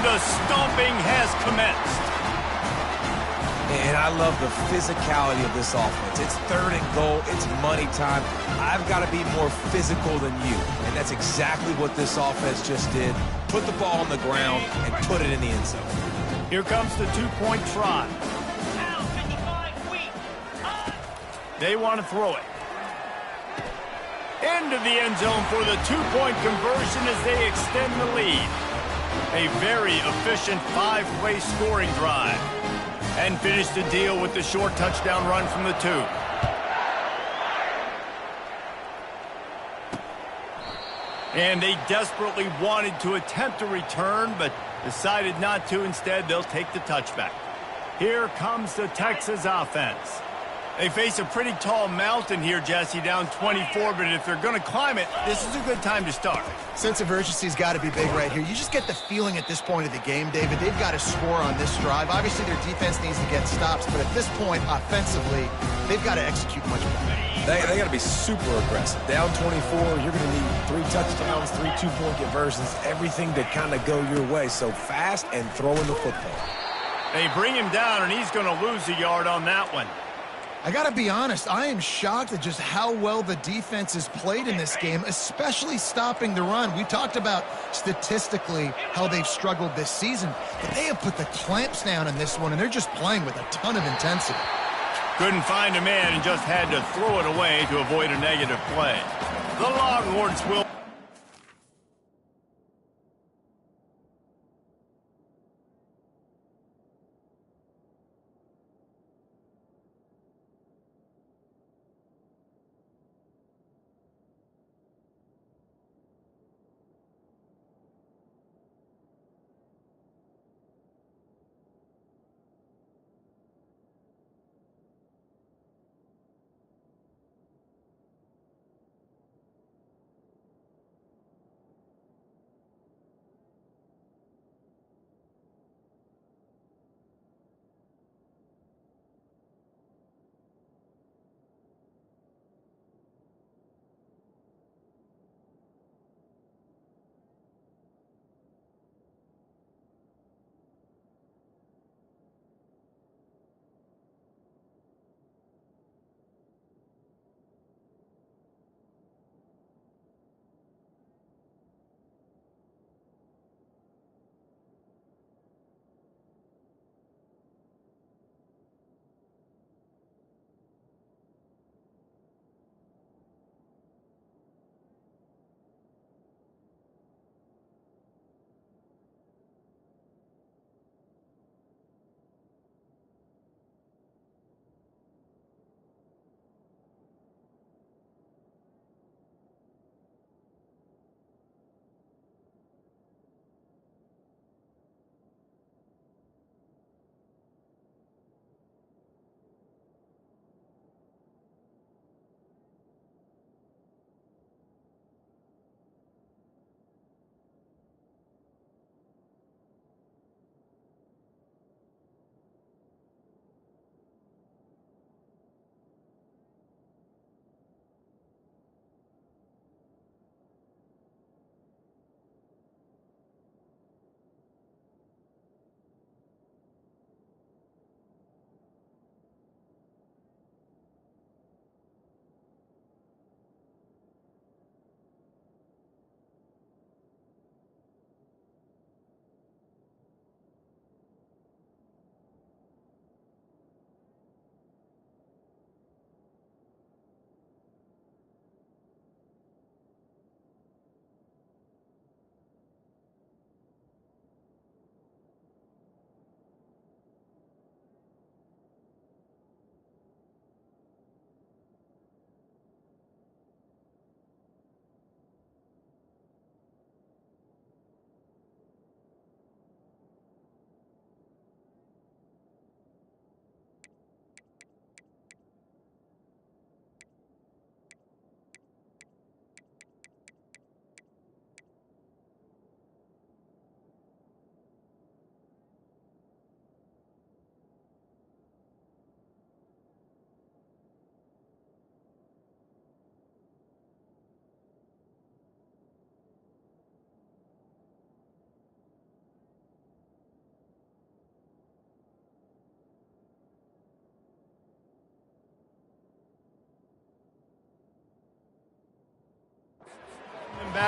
And the stomping has commenced. And I love the physicality of this offense. It's third and goal. It's money time. I've got to be more physical than you. And that's exactly what this offense just did. Put the ball on the ground and put it in the end zone. Here comes the two-point try. They want to throw it. Into the end zone for the two-point conversion as they extend the lead. A very efficient five-play scoring drive. And finish the deal with the short touchdown run from the 2. And they desperately wanted to attempt a return, but decided not to. Instead, they'll take the touchback. Here comes the Texas offense. They face a pretty tall mountain here, Jesse, down 24, but if they're going to climb it, this is a good time to start. Sense of urgency's got to be big right here. You just get the feeling at this point of the game, David, they've got to score on this drive. Obviously, their defense needs to get stops, but at this point, offensively, they've got to execute much better. They got to be super aggressive. Down 24, you're going to need 3 touchdowns, 3 two-point conversions, everything to kind of go your way. So fast and throwing the football. They bring him down, and he's going to lose a yard on that one. I got to be honest, I am shocked at just how well the defense has played in this game, especially stopping the run. We talked about statistically how they've struggled this season, but they have put the clamps down in this one, and they're just playing with a ton of intensity. Couldn't find a man and just had to throw it away to avoid a negative play. The Longhorns will...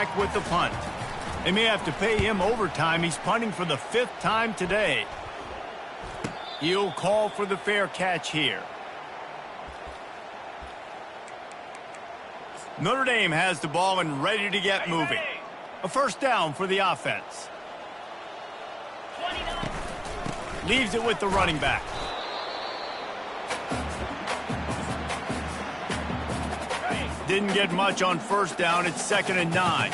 back with the punt. They may have to pay him overtime. He's punting for the 5th time today. He'll call for the fair catch here. Notre Dame has the ball and ready to get moving. A first down for the offense. Leaves it with the running back. Didn't get much on first down. It's 2nd and 9.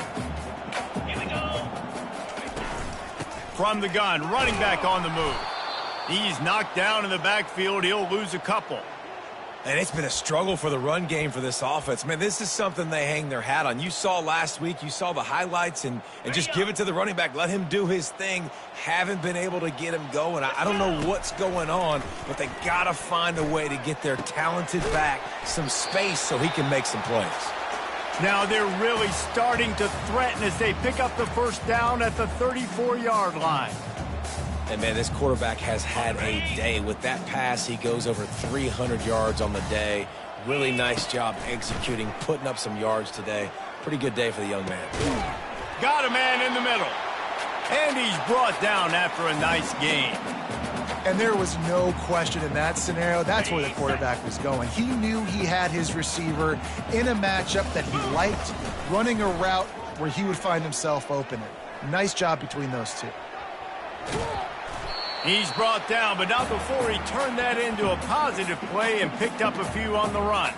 Here we go. From the gun, running back on the move. He's knocked down in the backfield. He'll lose a couple. And it's been a struggle for the run game for this offense. Man, this is something they hang their hat on. You saw last week, you saw the highlights, and just give it to the running back. Let him do his thing. Haven't been able to get him going. I don't know what's going on, but they got to find a way to get their talented back some space so he can make some plays. Now they're really starting to threaten as they pick up the first down at the 34-yard line. And, man, this quarterback has had a day. With that pass, he goes over 300 yards on the day. Really nice job executing, putting up some yards today. Pretty good day for the young man. Got a man in the middle. And he's brought down after a nice gain. And there was no question in that scenario. That's where the quarterback was going. He knew he had his receiver in a matchup that he liked, running a route where he would find himself open. Nice job between those two. He's brought down, but not before he turned that into a positive play and picked up a few on the run.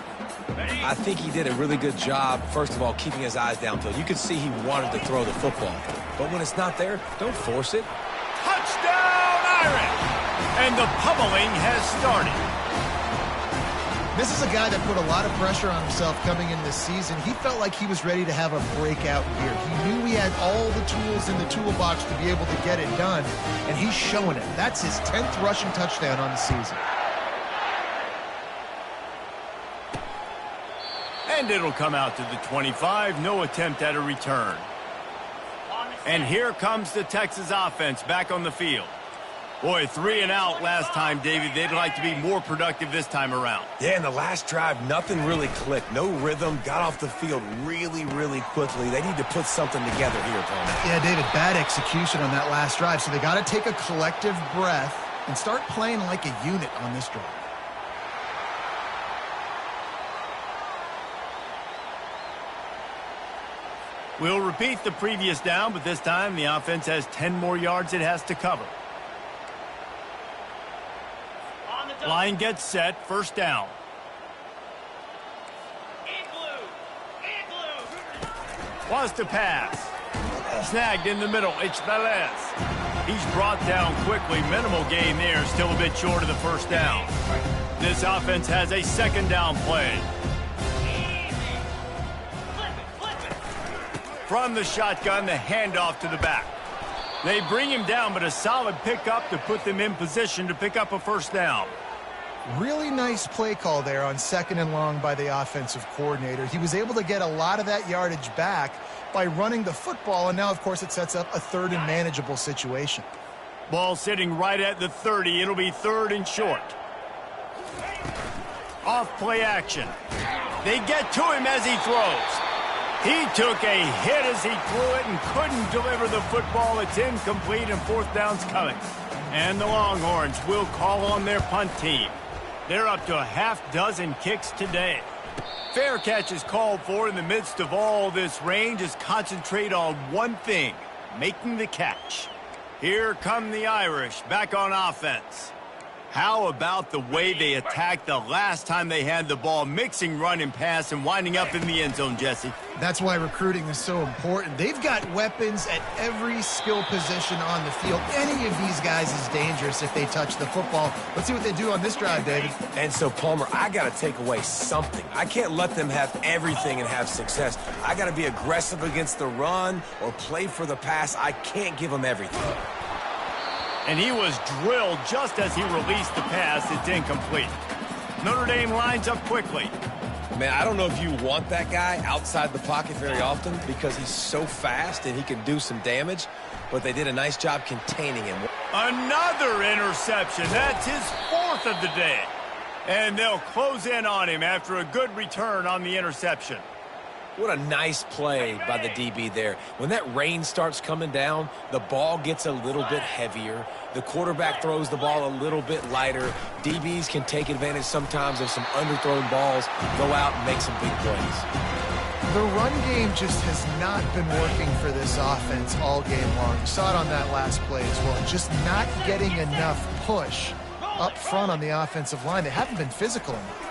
I think he did a really good job, first of all, keeping his eyes downfield. You could see he wanted to throw the football. But when it's not there, don't force it. Touchdown, Irish! And the pummeling has started. This is a guy that put a lot of pressure on himself coming into this season. He felt like he was ready to have a breakout year. He knew he had all the tools in the toolbox to be able to get it done, and he's showing it. That's his 10th rushing touchdown on the season. And it'll come out to the 25. No attempt at a return. And here comes the Texas offense back on the field. Boy, 3 and out last time, David. They'd like to be more productive this time around. Yeah, in the last drive, nothing really clicked. No rhythm. Got off the field really, really quickly. They need to put something together here, Palmer. Yeah, David, bad execution on that last drive. So they got to take a collective breath and start playing like a unit on this drive. We'll repeat the previous down, but this time the offense has 10 more yards it has to cover. Line gets set, first down. Wants to pass. Snagged in the middle, it's Velez. He's brought down quickly, minimal gain there, still a bit short of the first down. This offense has a second down play. From the shotgun, the handoff to the back. They bring him down, but a solid pickup to put them in position to pick up a first down. Really nice play call there on 2nd and long by the offensive coordinator. He was able to get a lot of that yardage back by running the football, and now, of course, it sets up a 3rd and manageable situation. Ball sitting right at the 30. It'll be 3rd and short. Off play action. They get to him as he throws. He took a hit as he threw it and couldn't deliver the football. It's incomplete and 4th down's coming. And the Longhorns will call on their punt team. They're up to a half-dozen kicks today. Fair catch is called for in the midst of all this rain. Just concentrate on one thing, making the catch. Here come the Irish back on offense. How about the way they attacked the last time they had the ball, mixing run and pass and winding up in the end zone, Jesse? That's why recruiting is so important. They've got weapons at every skill position on the field. Any of these guys is dangerous if they touch the football. Let's see what they do on this drive, David. And so, Palmer, I got to take away something. I can't let them have everything and have success. I got to be aggressive against the run or play for the pass. I can't give them everything. And he was drilled just as he released the pass. It's incomplete. Notre Dame lines up quickly. Man, I don't know if you want that guy outside the pocket very often because he's so fast and he can do some damage, but they did a nice job containing him. Another interception. That's his 4th of the day. And they'll close in on him after a good return on the interception. What a nice play by the DB there. When that rain starts coming down, the ball gets a little bit heavier. The quarterback throws the ball a little bit lighter. DBs can take advantage sometimes of some underthrown balls, go out and make some big plays. The run game just has not been working for this offense all game long. You saw it on that last play as well. Just not getting enough push up front on the offensive line. They haven't been physical enough.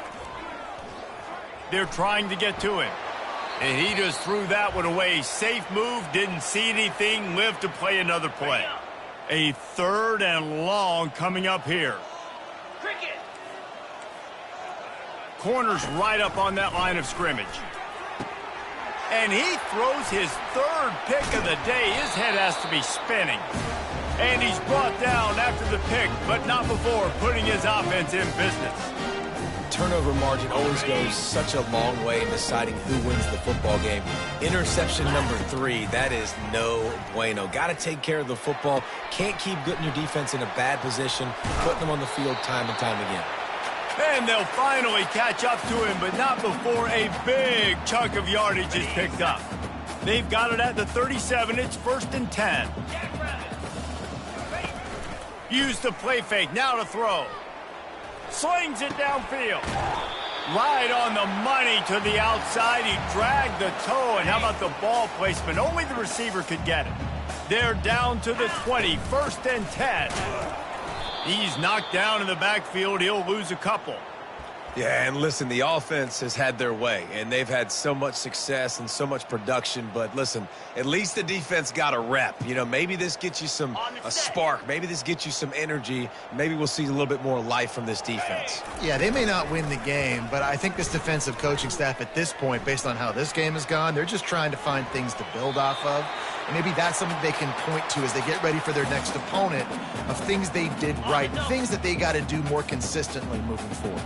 They're trying to get to him. And he just threw that one away. Safe move, didn't see anything, lived to play another play. A 3rd and long coming up here. Corner's right up on that line of scrimmage. And he throws his 3rd pick of the day. His head has to be spinning. And he's brought down after the pick, but not before putting his offense in business. Turnover margin always goes such a long way in deciding who wins the football game. Interception number 3, that is no bueno. Got to take care of the football. Can't keep getting your defense in a bad position, putting them on the field time and time again. And they'll finally catch up to him, but not before a big chunk of yardage is picked up. They've got it at the 37. It's 1st and 10. Use the play fake. Now to throw. Slings it downfield. Right on the money to the outside. He dragged the toe, and how about the ball placement? Only the receiver could get it. They're down to the 20, 1st and 10. He's knocked down in the backfield. He'll lose a couple. Yeah, and listen, the offense has had their way, and they've had so much success and so much production. But listen, at least the defense got a rep. You know, maybe this gets you a spark. Maybe this gets you some energy. Maybe we'll see a little bit more life from this defense. Yeah, they may not win the game, but I think this defensive coaching staff at this point, based on how this game has gone, they're just trying to find things to build off of. And maybe that's something they can point to as they get ready for their next opponent of things they did right, things that they got to do more consistently moving forward.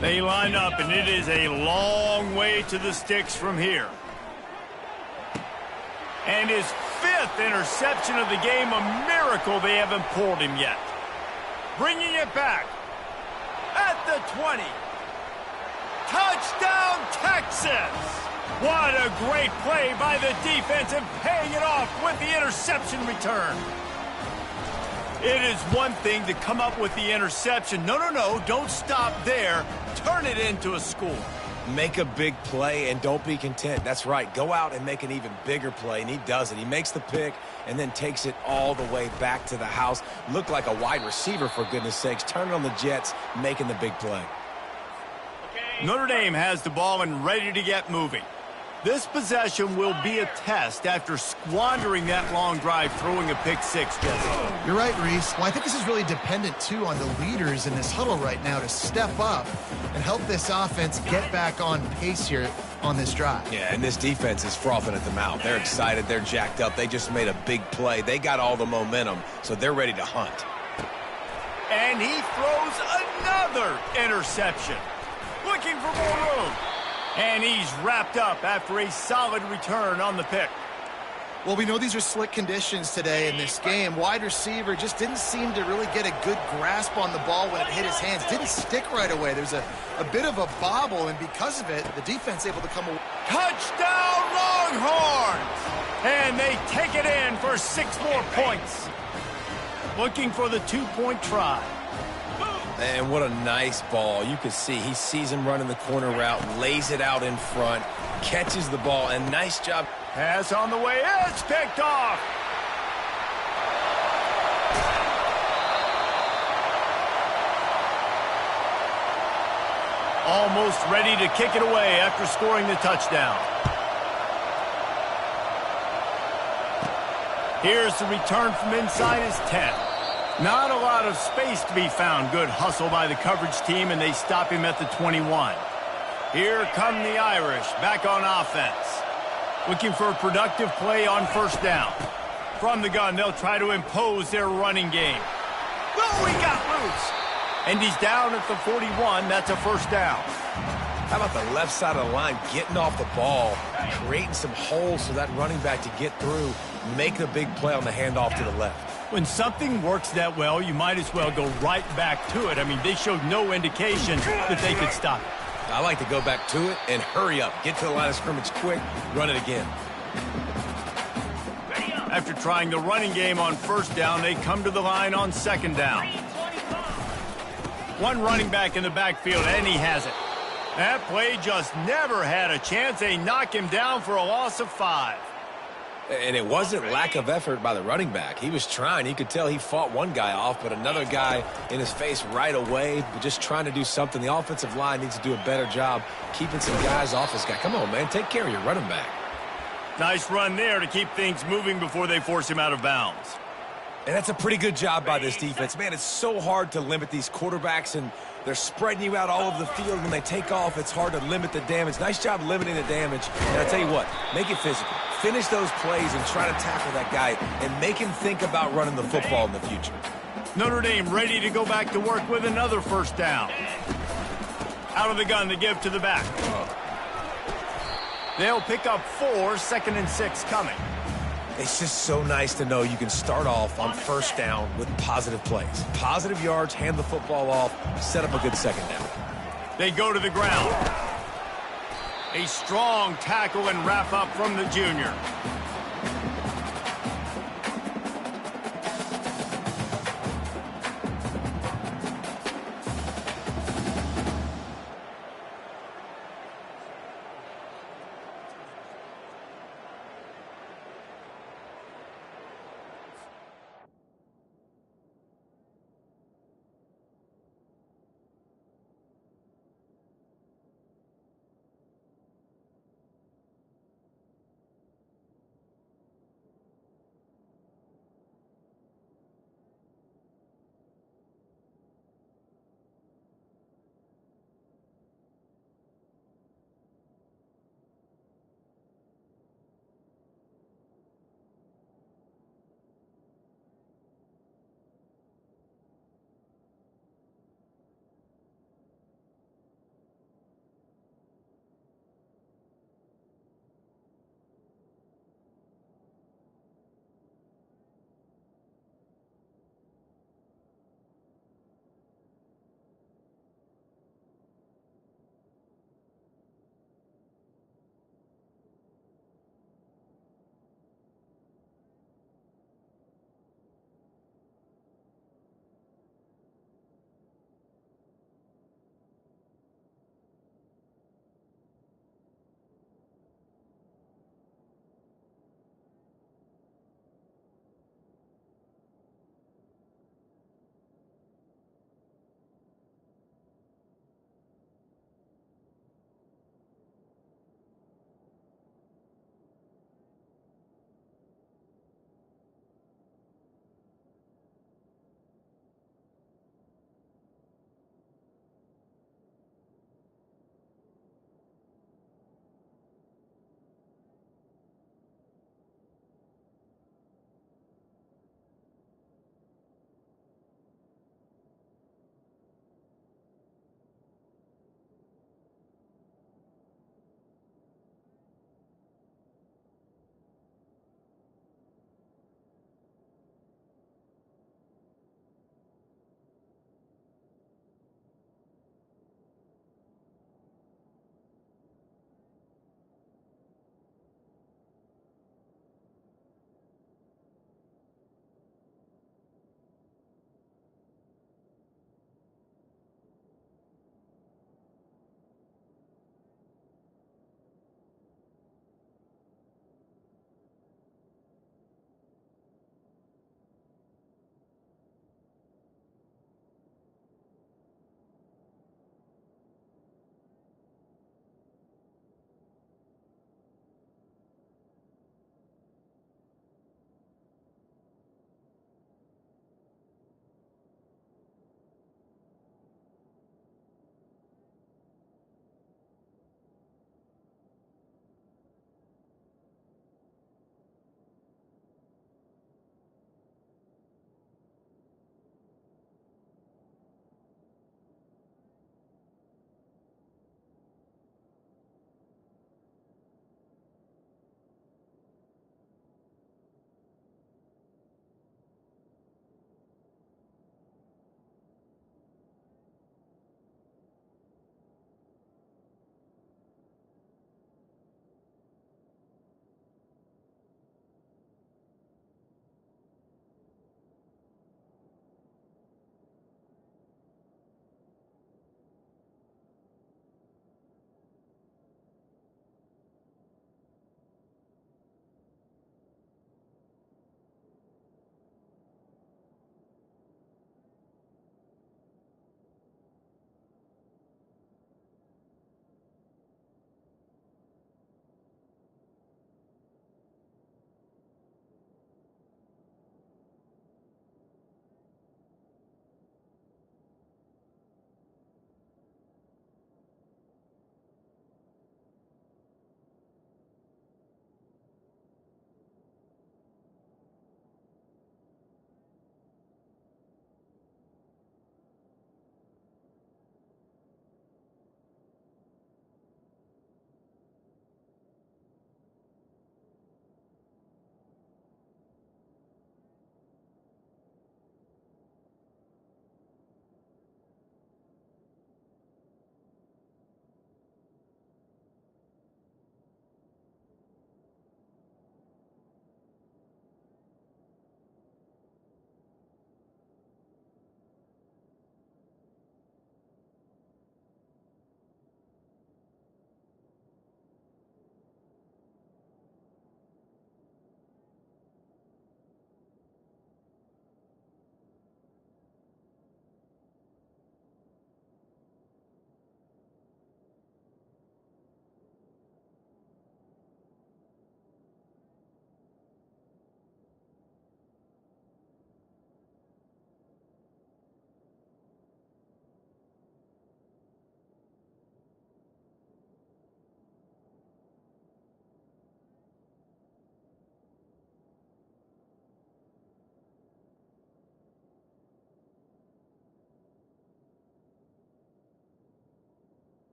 They line up, and it is a long way to the sticks from here. And his 5th interception of the game, a miracle they haven't pulled him yet. Bringing it back at the 20. Touchdown, Texas! What a great play by the defense and paying it off with the interception return. It is one thing to come up with the interception. No, don't stop there. Turn it into a score. Make a big play and don't be content. That's right. Go out and make an even bigger play, and he does it. He makes the pick and then takes it all the way back to the house. Looked like a wide receiver, for goodness sakes. Turning on the Jets, making the big play. Notre Dame has the ball and ready to get moving. This possession will be a test after squandering that long drive, throwing a pick 6, Jesse. You're right, Reese. Well, I think this is really dependent, too, on the leaders in this huddle right now to step up and help this offense get back on pace here on this drive. Yeah, and this defense is frothing at the mouth. They're excited. They're jacked up. They just made a big play. They got all the momentum, so they're ready to hunt. And he throws another interception. Looking for more room. And he's wrapped up after a solid return on the pick. Well, we know these are slick conditions today in this game. Wide receiver just didn't seem to really get a good grasp on the ball when it hit his hands. Didn't stick right away. There's a bit of a bobble, and because of it, the defense able to come away. Touchdown, Longhorns! And they take it in for 6 more points. Looking for the 2-point try. And what a nice ball. You can see he sees him running the corner route, lays it out in front, catches the ball, and nice job. Pass on the way. It's picked off. Almost ready to kick it away after scoring the touchdown. Here's the return from inside his 10. Not a lot of space to be found. Good hustle by the coverage team, and they stop him at the 21. Here come the Irish back on offense. Looking for a productive play on 1st down. From the gun, they'll try to impose their running game. Oh, he got loose. And he's down at the 41. That's a 1st down. How about the left side of the line getting off the ball, creating some holes for that running back to get through, make a big play on the handoff to the left. When something works that well, you might as well go right back to it. I mean, they showed no indication that they could stop it. I like to go back to it and hurry up. Get to the line of scrimmage quick, run it again. After trying the running game on first down, they come to the line on second down. One running back in the backfield, and he has it. That play just never had a chance. They knock him down for a loss of 5. And it wasn't lack of effort by the running back. He was trying. You could tell he fought one guy off, but another guy in his face right away, just trying to do something. The offensive line needs to do a better job keeping some guys off this guy. Come on, man. Take care of your running back. Nice run there to keep things moving before they force him out of bounds. And that's a pretty good job by this defense. Man, it's so hard to limit these quarterbacks, and they're spreading you out all over the field. When they take off, it's hard to limit the damage. Nice job limiting the damage. And I tell you what, make it physical. Finish those plays and try to tackle that guy and make him think about running the football in the future. Notre Dame ready to go back to work with another first down. Out of the gun to give to the back. They'll pick up 4, 2nd and 6 coming. It's just so nice to know you can start off on first down with positive plays. Positive yards, hand the football off, set up a good second down. They go to the ground. A strong tackle and wrap up from the junior.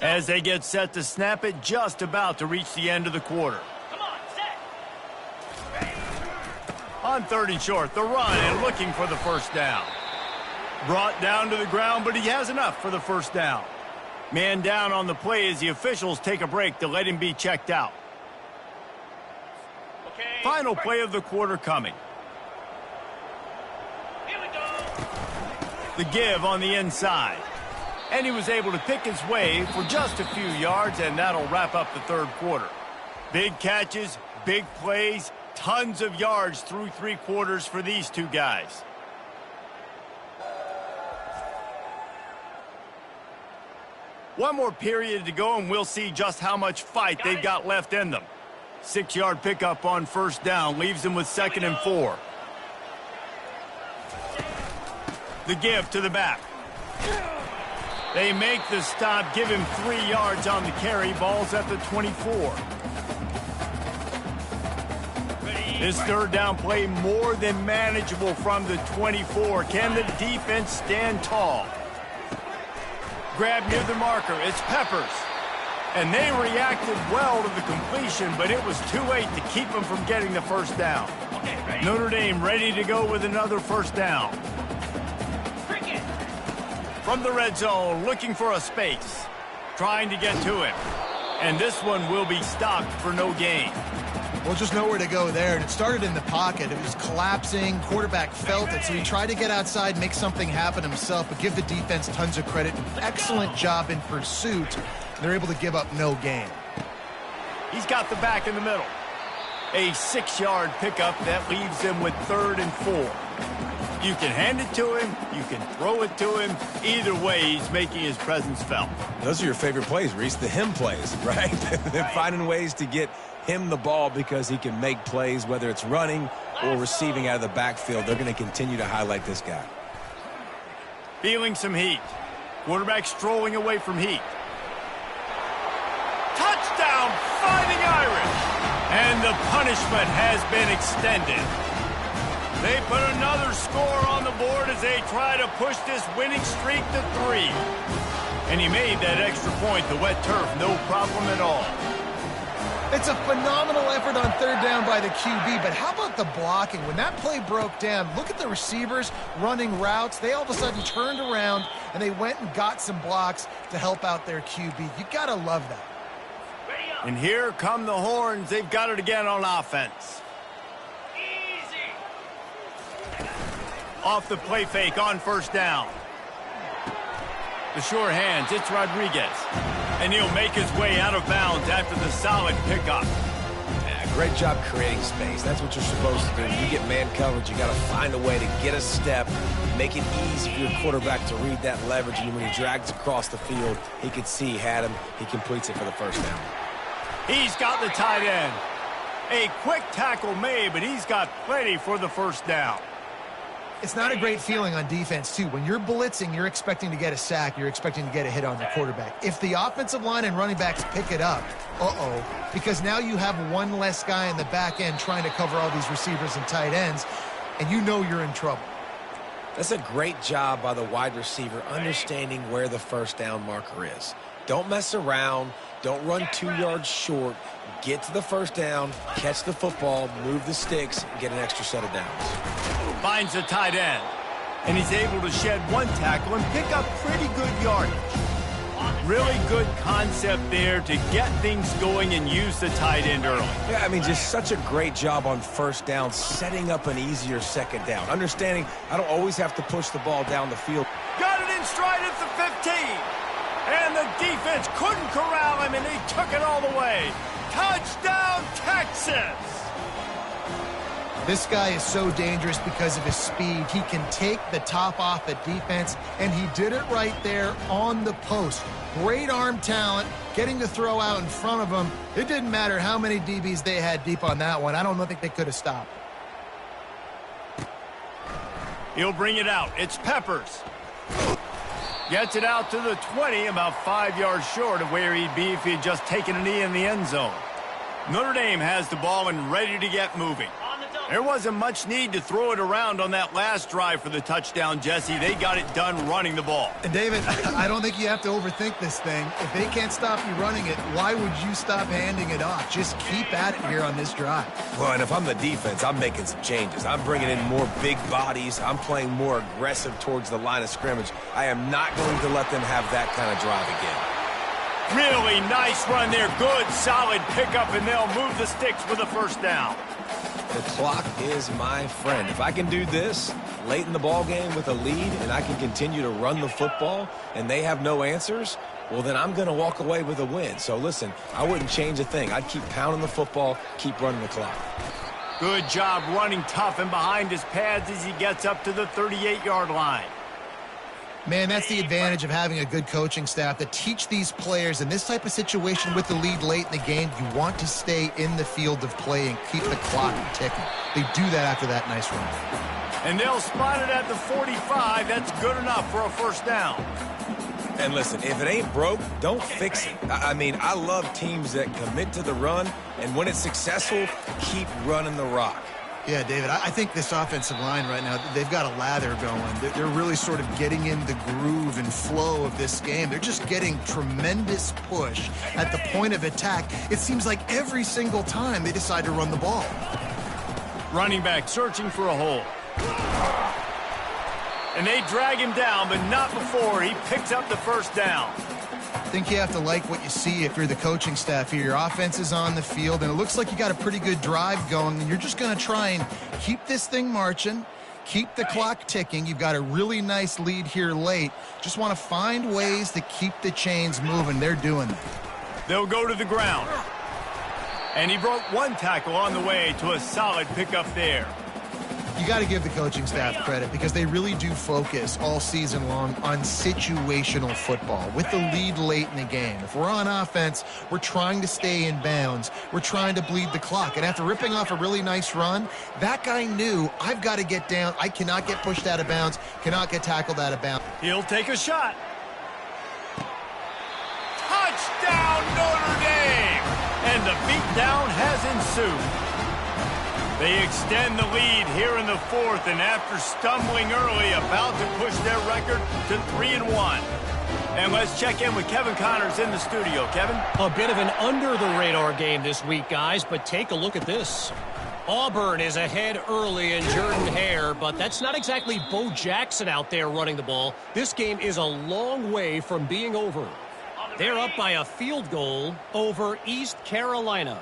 as they get set to snap it, just about to reach the end of the quarter. On 3rd and short, the run and looking for the first down. Brought down to the ground, but he has enough for the first down. Man down on the play as the officials take a break to let him be checked out. Final play of the quarter coming. The give on the inside. And he was able to pick his way for just a few yards, and that'll wrap up the 3rd quarter. Big catches, big plays, tons of yards through 3 quarters for these two guys. One more period to go, and we'll see just how much fight they've got left in them. 6-yard pickup on first down leaves them with 2nd and 4. The give to the back. They make the stop, give him 3 yards on the carry. Ball's at the 24. This 3rd down play more than manageable from the 24. Can the defense stand tall? Grab near the marker. It's Peppers. And they reacted well to the completion, but it was too late to keep them from getting the first down. Notre Dame ready to go with another first down. From the red zone, looking for a space. Trying to get to him. And this one will be stopped for no gain. Well, just nowhere to go there, and it started in the pocket. It was collapsing. Quarterback felt it, so he tried to get outside, make something happen himself, but give the defense tons of credit. Excellent job in pursuit. They're able to give up no gain. He's got the back in the middle. A 6-yard pickup that leaves him with 3rd and 4. You can hand it to him, you can throw it to him. Either way, he's making his presence felt. Those are your favorite plays, Reese, the him plays, right? They're finding ways to get him the ball because he can make plays, whether it's running or receiving out of the backfield. They're going to continue to highlight this guy. Feeling some heat. Quarterback strolling away from heat. Touchdown, Fighting Irish! And the punishment has been extended. They put another score on the board as they try to push this winning streak to 3. And he made that extra point, the wet turf, no problem at all. It's a phenomenal effort on 3rd down by the QB, but how about the blocking? When that play broke down, look at the receivers running routes. They all of a sudden turned around, and they went and got some blocks to help out their QB. You got to love that. And here come the horns. They've got it again on offense. Off the play fake on first down. The sure hands, it's Rodriguez. And he'll make his way out of bounds after the solid pickup. Yeah, great job creating space. That's what you're supposed to do. When you get man coverage, you got to find a way to get a step, make it easy for your quarterback to read that leverage. And when he drags across the field, he can see he had him. He completes it for the first down. He's got the tight end. A quick tackle made, but he's got plenty for the first down. It's not a great feeling on defense, too. When you're blitzing, you're expecting to get a sack. You're expecting to get a hit on the quarterback. If the offensive line and running backs pick it up, because now you have one less guy in the back end trying to cover all these receivers and tight ends, and you know you're in trouble. That's a great job by the wide receiver understanding where the first down marker is. Don't mess around. Don't run 2 yards short. Get to the first down, catch the football, move the sticks, and get an extra set of downs. Finds the tight end. And he's able to shed one tackle and pick up pretty good yardage. Really good concept there to get things going and use the tight end early. Yeah, I mean, just such a great job on first down, setting up an easier second down. Understanding I don't always have to push the ball down the field. Got it in stride at the 15. And the defense couldn't corral him, and he took it all the way. Touchdown, Texas! This guy is so dangerous because of his speed. He can take the top off a defense, and he did it right there on the post. Great arm talent, getting the throw out in front of him. It didn't matter how many DBs they had deep on that one. I don't think they could have stopped. He'll bring it out. It's Peppers. Gets it out to the 20, about 5 yards short of where he'd be if he'd just taken a knee in the end zone. Notre Dame has the ball and ready to get moving. There wasn't much need to throw it around on that last drive for the touchdown, Jesse. They got it done running the ball. And David, I don't think you have to overthink this thing. If they can't stop you running it, why would you stop handing it off? Just keep at it here on this drive. Well, and if I'm the defense, I'm making some changes. I'm bringing in more big bodies. I'm playing more aggressive towards the line of scrimmage. I am not going to let them have that kind of drive again. Really nice run there. Good, solid pickup, and they'll move the sticks with a first down. The clock is my friend. If I can do this late in the ball game with a lead and I can continue to run the football and they have no answers, well, then I'm going to walk away with a win. So, listen, I wouldn't change a thing. I'd keep pounding the football, keep running the clock. Good job running tough and behind his pads as he gets up to the 38-yard line. Man, that's the advantage of having a good coaching staff to teach these players in this type of situation with the lead late in the game. You want to stay in the field of play and keep the clock ticking. They do that after that nice run. And they'll spot it at the 45. That's good enough for a first down. And listen, if it ain't broke, don't fix it. I mean, I love teams that commit to the run, and when it's successful, keep running the rock. Yeah, David, I think this offensive line right now, they've got a lather going. They're really sort of getting in the groove and flow of this game. They're just getting tremendous push at the point of attack. It seems like every single time they decide to run the ball. Running back searching for a hole. And they drag him down, but not before he picks up the first down. I think you have to like what you see if you're the coaching staff here. Your offense is on the field, and it looks like you got a pretty good drive going, and you're just going to try and keep this thing marching, keep the clock ticking. You've got a really nice lead here late. Just want to find ways to keep the chains moving. They're doing that. They'll go to the ground. And he broke one tackle on the way to a solid pickup there. You got to give the coaching staff credit because they really do focus all season long on situational football with the lead late in the game. If we're on offense, we're trying to stay in bounds. We're trying to bleed the clock. And after ripping off a really nice run, that guy knew, I've got to get down. I cannot get pushed out of bounds, cannot get tackled out of bounds. He'll take a shot. Touchdown, Notre Dame! And the beatdown has ensued. They extend the lead here in the fourth, and after stumbling early, about to push their record to 3-1. And let's check in with Kevin Connors in the studio. Kevin? A bit of an under-the-radar game this week, guys, but take a look at this. Auburn is ahead early in Jordan-Hare, but that's not exactly Bo Jackson out there running the ball. This game is a long way from being over. They're up by a field goal over East Carolina.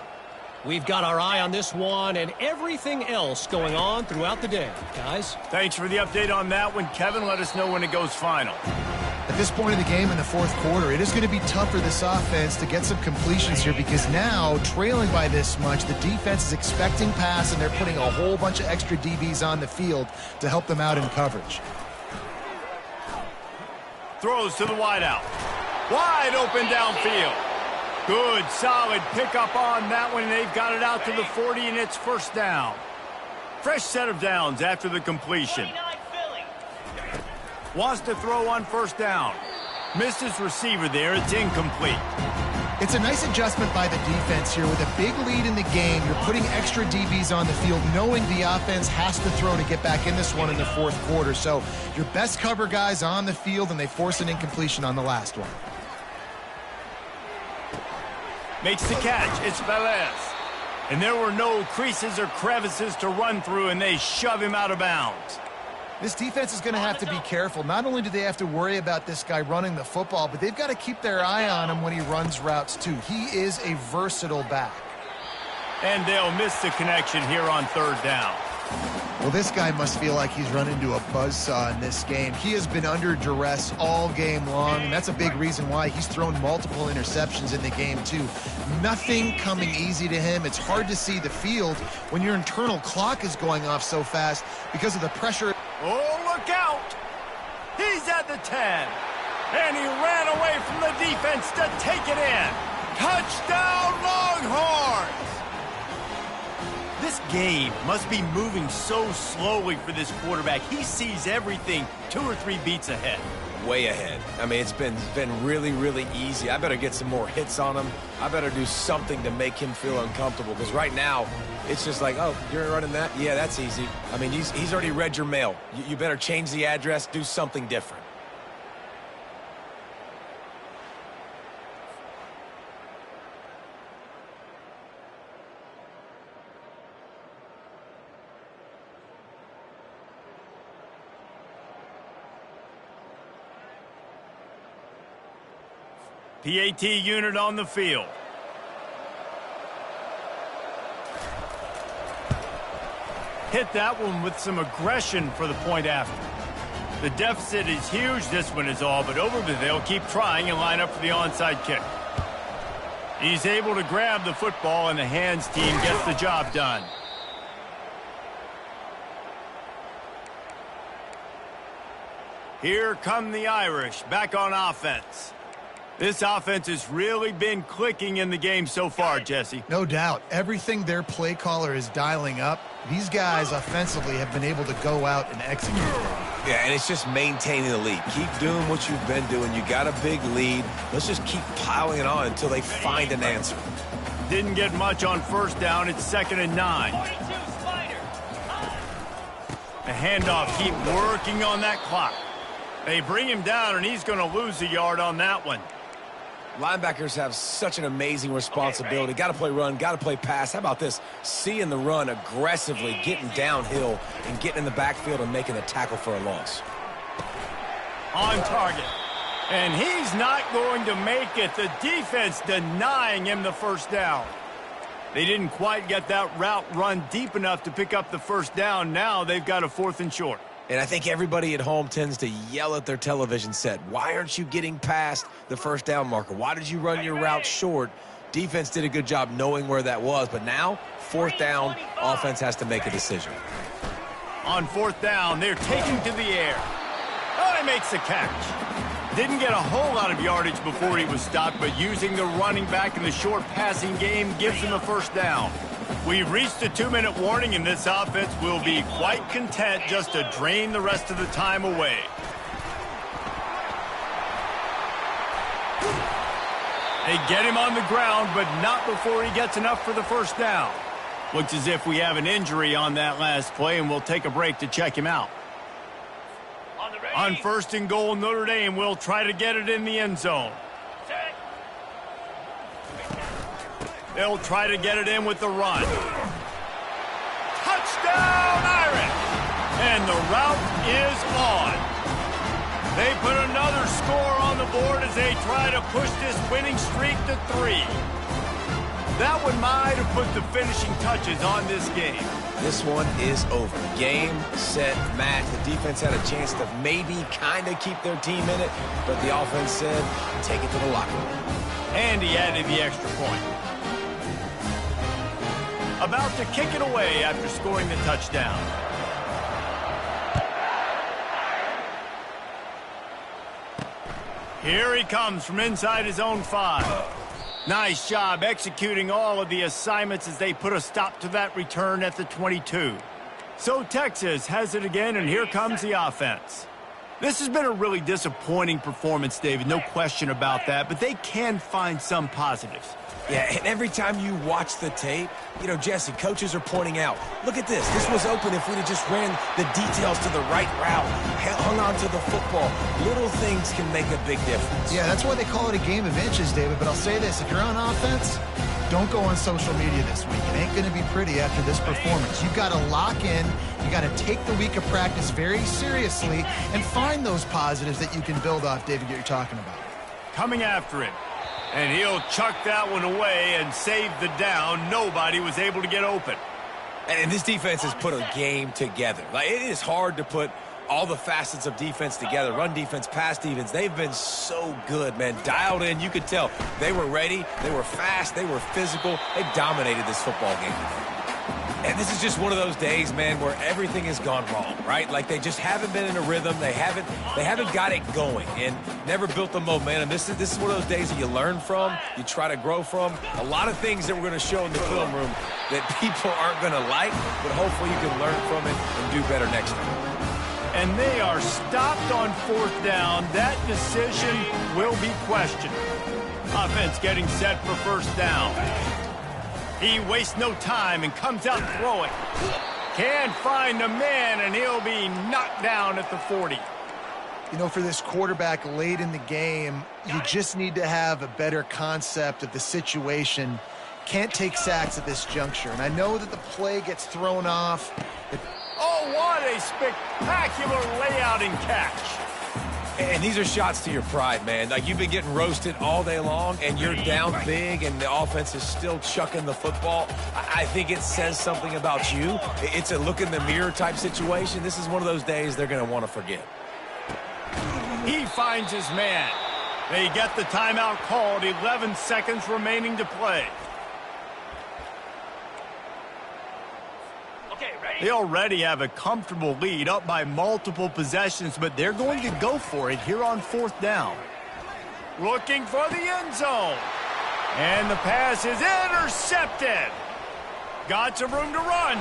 We've got our eye on this one and everything else going on throughout the day. Guys? Thanks for the update on that one, Kevin. Let us know when it goes final. At this point in the game in the fourth quarter, it is going to be tough for this offense to get some completions here because now, trailing by this much, the defense is expecting pass, and they're putting a whole bunch of extra DBs on the field to help them out in coverage. Throws to the wideout. Wide open downfield. Good, solid pickup on that one, and they've got it out to the 40, and it's first down. Fresh set of downs after the completion. Wants to throw on first down. Missed his receiver there. It's incomplete. It's a nice adjustment by the defense here. With a big lead in the game, you're putting extra DBs on the field, knowing the offense has to throw to get back in this one in the fourth quarter. So your best cover guys on the field, and they force an incompletion on the last one. Makes the catch. It's Velez. And there were no creases or crevices to run through, and they shove him out of bounds. This defense is going to have to be careful. Not only do they have to worry about this guy running the football, but they've got to keep their eye on him when he runs routes too. He is a versatile back. And they'll miss the connection here on third down. Well, this guy must feel like he's run into a buzzsaw in this game. He has been under duress all game long, and that's a big reason why he's thrown multiple interceptions in the game, too. Nothing coming easy to him. It's hard to see the field when your internal clock is going off so fast because of the pressure. Oh, look out! He's at the 10. And he ran away from the defense to take it in. Touchdown, Longhorns! This game must be moving so slowly for this quarterback. He sees everything 2 or 3 beats ahead. way ahead. I mean, it's been really, really easy. I better get some more hits on him. I better do something to make him feel uncomfortable, because right now, it's just like, oh, you're running that? Yeah, that's easy. I mean, he's already read your mail. You better change the address, do something different. PAT unit on the field. Hit that one with some aggression for the point after. The deficit is huge. This one is all but over, but they'll keep trying and line up for the onside kick. He's able to grab the football, and the hands team gets the job done. Here come the Irish back on offense. This offense has really been clicking in the game so far, Jesse. No doubt. Everything their play caller is dialing up, these guys offensively have been able to go out and execute. Yeah, and it's just maintaining the lead. Keep doing what you've been doing. You got a big lead. Let's just keep piling it on until they find an answer. Didn't get much on first down. It's 2nd and 9. The handoff, keep working on that clock. They bring him down, and he's going to lose a yard on that one. Linebackers have such an amazing responsibility. Got to play run, got to play pass. How about this? Seeing the run aggressively, getting downhill, and getting in the backfield and making a tackle for a loss. On target. And he's not going to make it. The defense denying him the first down. They didn't quite get that route run deep enough to pick up the first down. Now they've got a 4th and short. And I think everybody at home tends to yell at their television set. Why aren't you getting past the first down marker? Why did you run your route short? Defense did a good job knowing where that was. But now, 4th down, offense has to make a decision. On 4th down, they're taking to the air. Oh, he makes the catch. Didn't get a whole lot of yardage before he was stopped, but using the running back in the short passing game gives him a first down. We've reached a 2-minute warning, and this offense will be quite content just to drain the rest of the time away. They get him on the ground, but not before he gets enough for the first down. Looks as if we have an injury on that last play, and we'll take a break to check him out. On 1st and goal, Notre Dame will try to get it in the end zone. They'll try to get it in with the run. Touchdown, Irish! And the route is on. They put another score on the board as they try to push this winning streak to 3. That one might have put the finishing touches on this game. This one is over. Game, set, match. The defense had a chance to maybe kind of keep their team in it, but the offense said, take it to the locker room. And he added the extra point. About to kick it away after scoring the touchdown. Here he comes from inside his own 5. Nice job executing all of the assignments as they put a stop to that return at the 22. So Texas has it again, and here comes the offense. This has been a really disappointing performance, David, no question about that, but they can find some positives. Yeah, and every time you watch the tape, you know, Jesse, coaches are pointing out, look at this. This was open if we'd have just ran the details to the right route, hung on to the football. Little things can make a big difference. Yeah, that's why they call it a game of inches, David. But I'll say this, if you're on offense, don't go on social media this week. It ain't going to be pretty after this performance. You've got to lock in. You got to take the week of practice very seriously and find those positives that you can build off, David, that you're talking about. Coming after him. And he'll chuck that one away and save the down. Nobody was able to get open. And this defense has put a game together. Like, it is hard to put all the facets of defense together. Run defense, pass defense. They've been so good, man. Dialed in. You could tell they were ready. They were fast. They were physical. They dominated this football game. And this is just one of those days, man, where everything has gone wrong, right? Like, they just haven't been in a rhythm. They haven't got it going and never built the momentum. This is one of those days that you learn from, you try to grow from. A lot of things that we're going to show in the film room that people aren't going to like, but hopefully you can learn from it and do better next time. and they are stopped on fourth down. That decision will be questioned. Offense getting set for first down. He wastes no time and comes out throwing. Can't find the man, and he'll be knocked down at the 40. You know, for this quarterback late in the game, you just need to have a better concept of the situation. Can't take sacks at this juncture. And I know that the play gets thrown off. Oh, what a spectacular layout and catch. And these are shots to your pride, man. Like, you've been getting roasted all day long, and you're down big, and the offense is still chucking the football. I think it says something about you. It's a look-in-the-mirror type situation. This is one of those days they're going to want to forget. He finds his man. They get the timeout called. 11 seconds remaining to play. They already have a comfortable lead, up by multiple possessions, but they're going to go for it here on fourth down. Looking for the end zone. And the pass is intercepted. Got some room to run.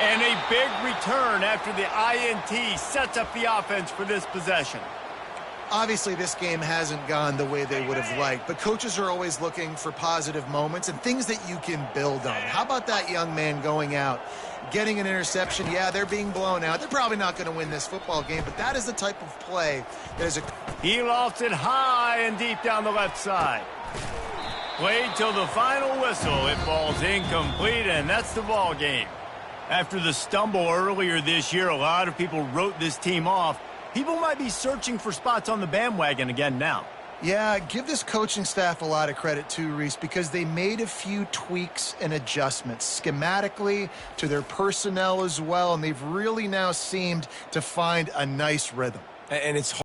And a big return after the INT sets up the offense for this possession. Obviously, this game hasn't gone the way they would have liked, but coaches are always looking for positive moments and things that you can build on. How about that young man going out, getting an interception? Yeah, they're being blown out. They're probably not going to win this football game, but that is the type of play that is a... He lofts it high and deep down the left side. Played till the final whistle. It falls incomplete, and that's the ball game. After the stumble earlier this year, a lot of people wrote this team off. People might be searching for spots on the bandwagon again now. Yeah, give this coaching staff a lot of credit too, Reese, because they made a few tweaks and adjustments schematically to their personnel as well, and they've really now seemed to find a nice rhythm. And it's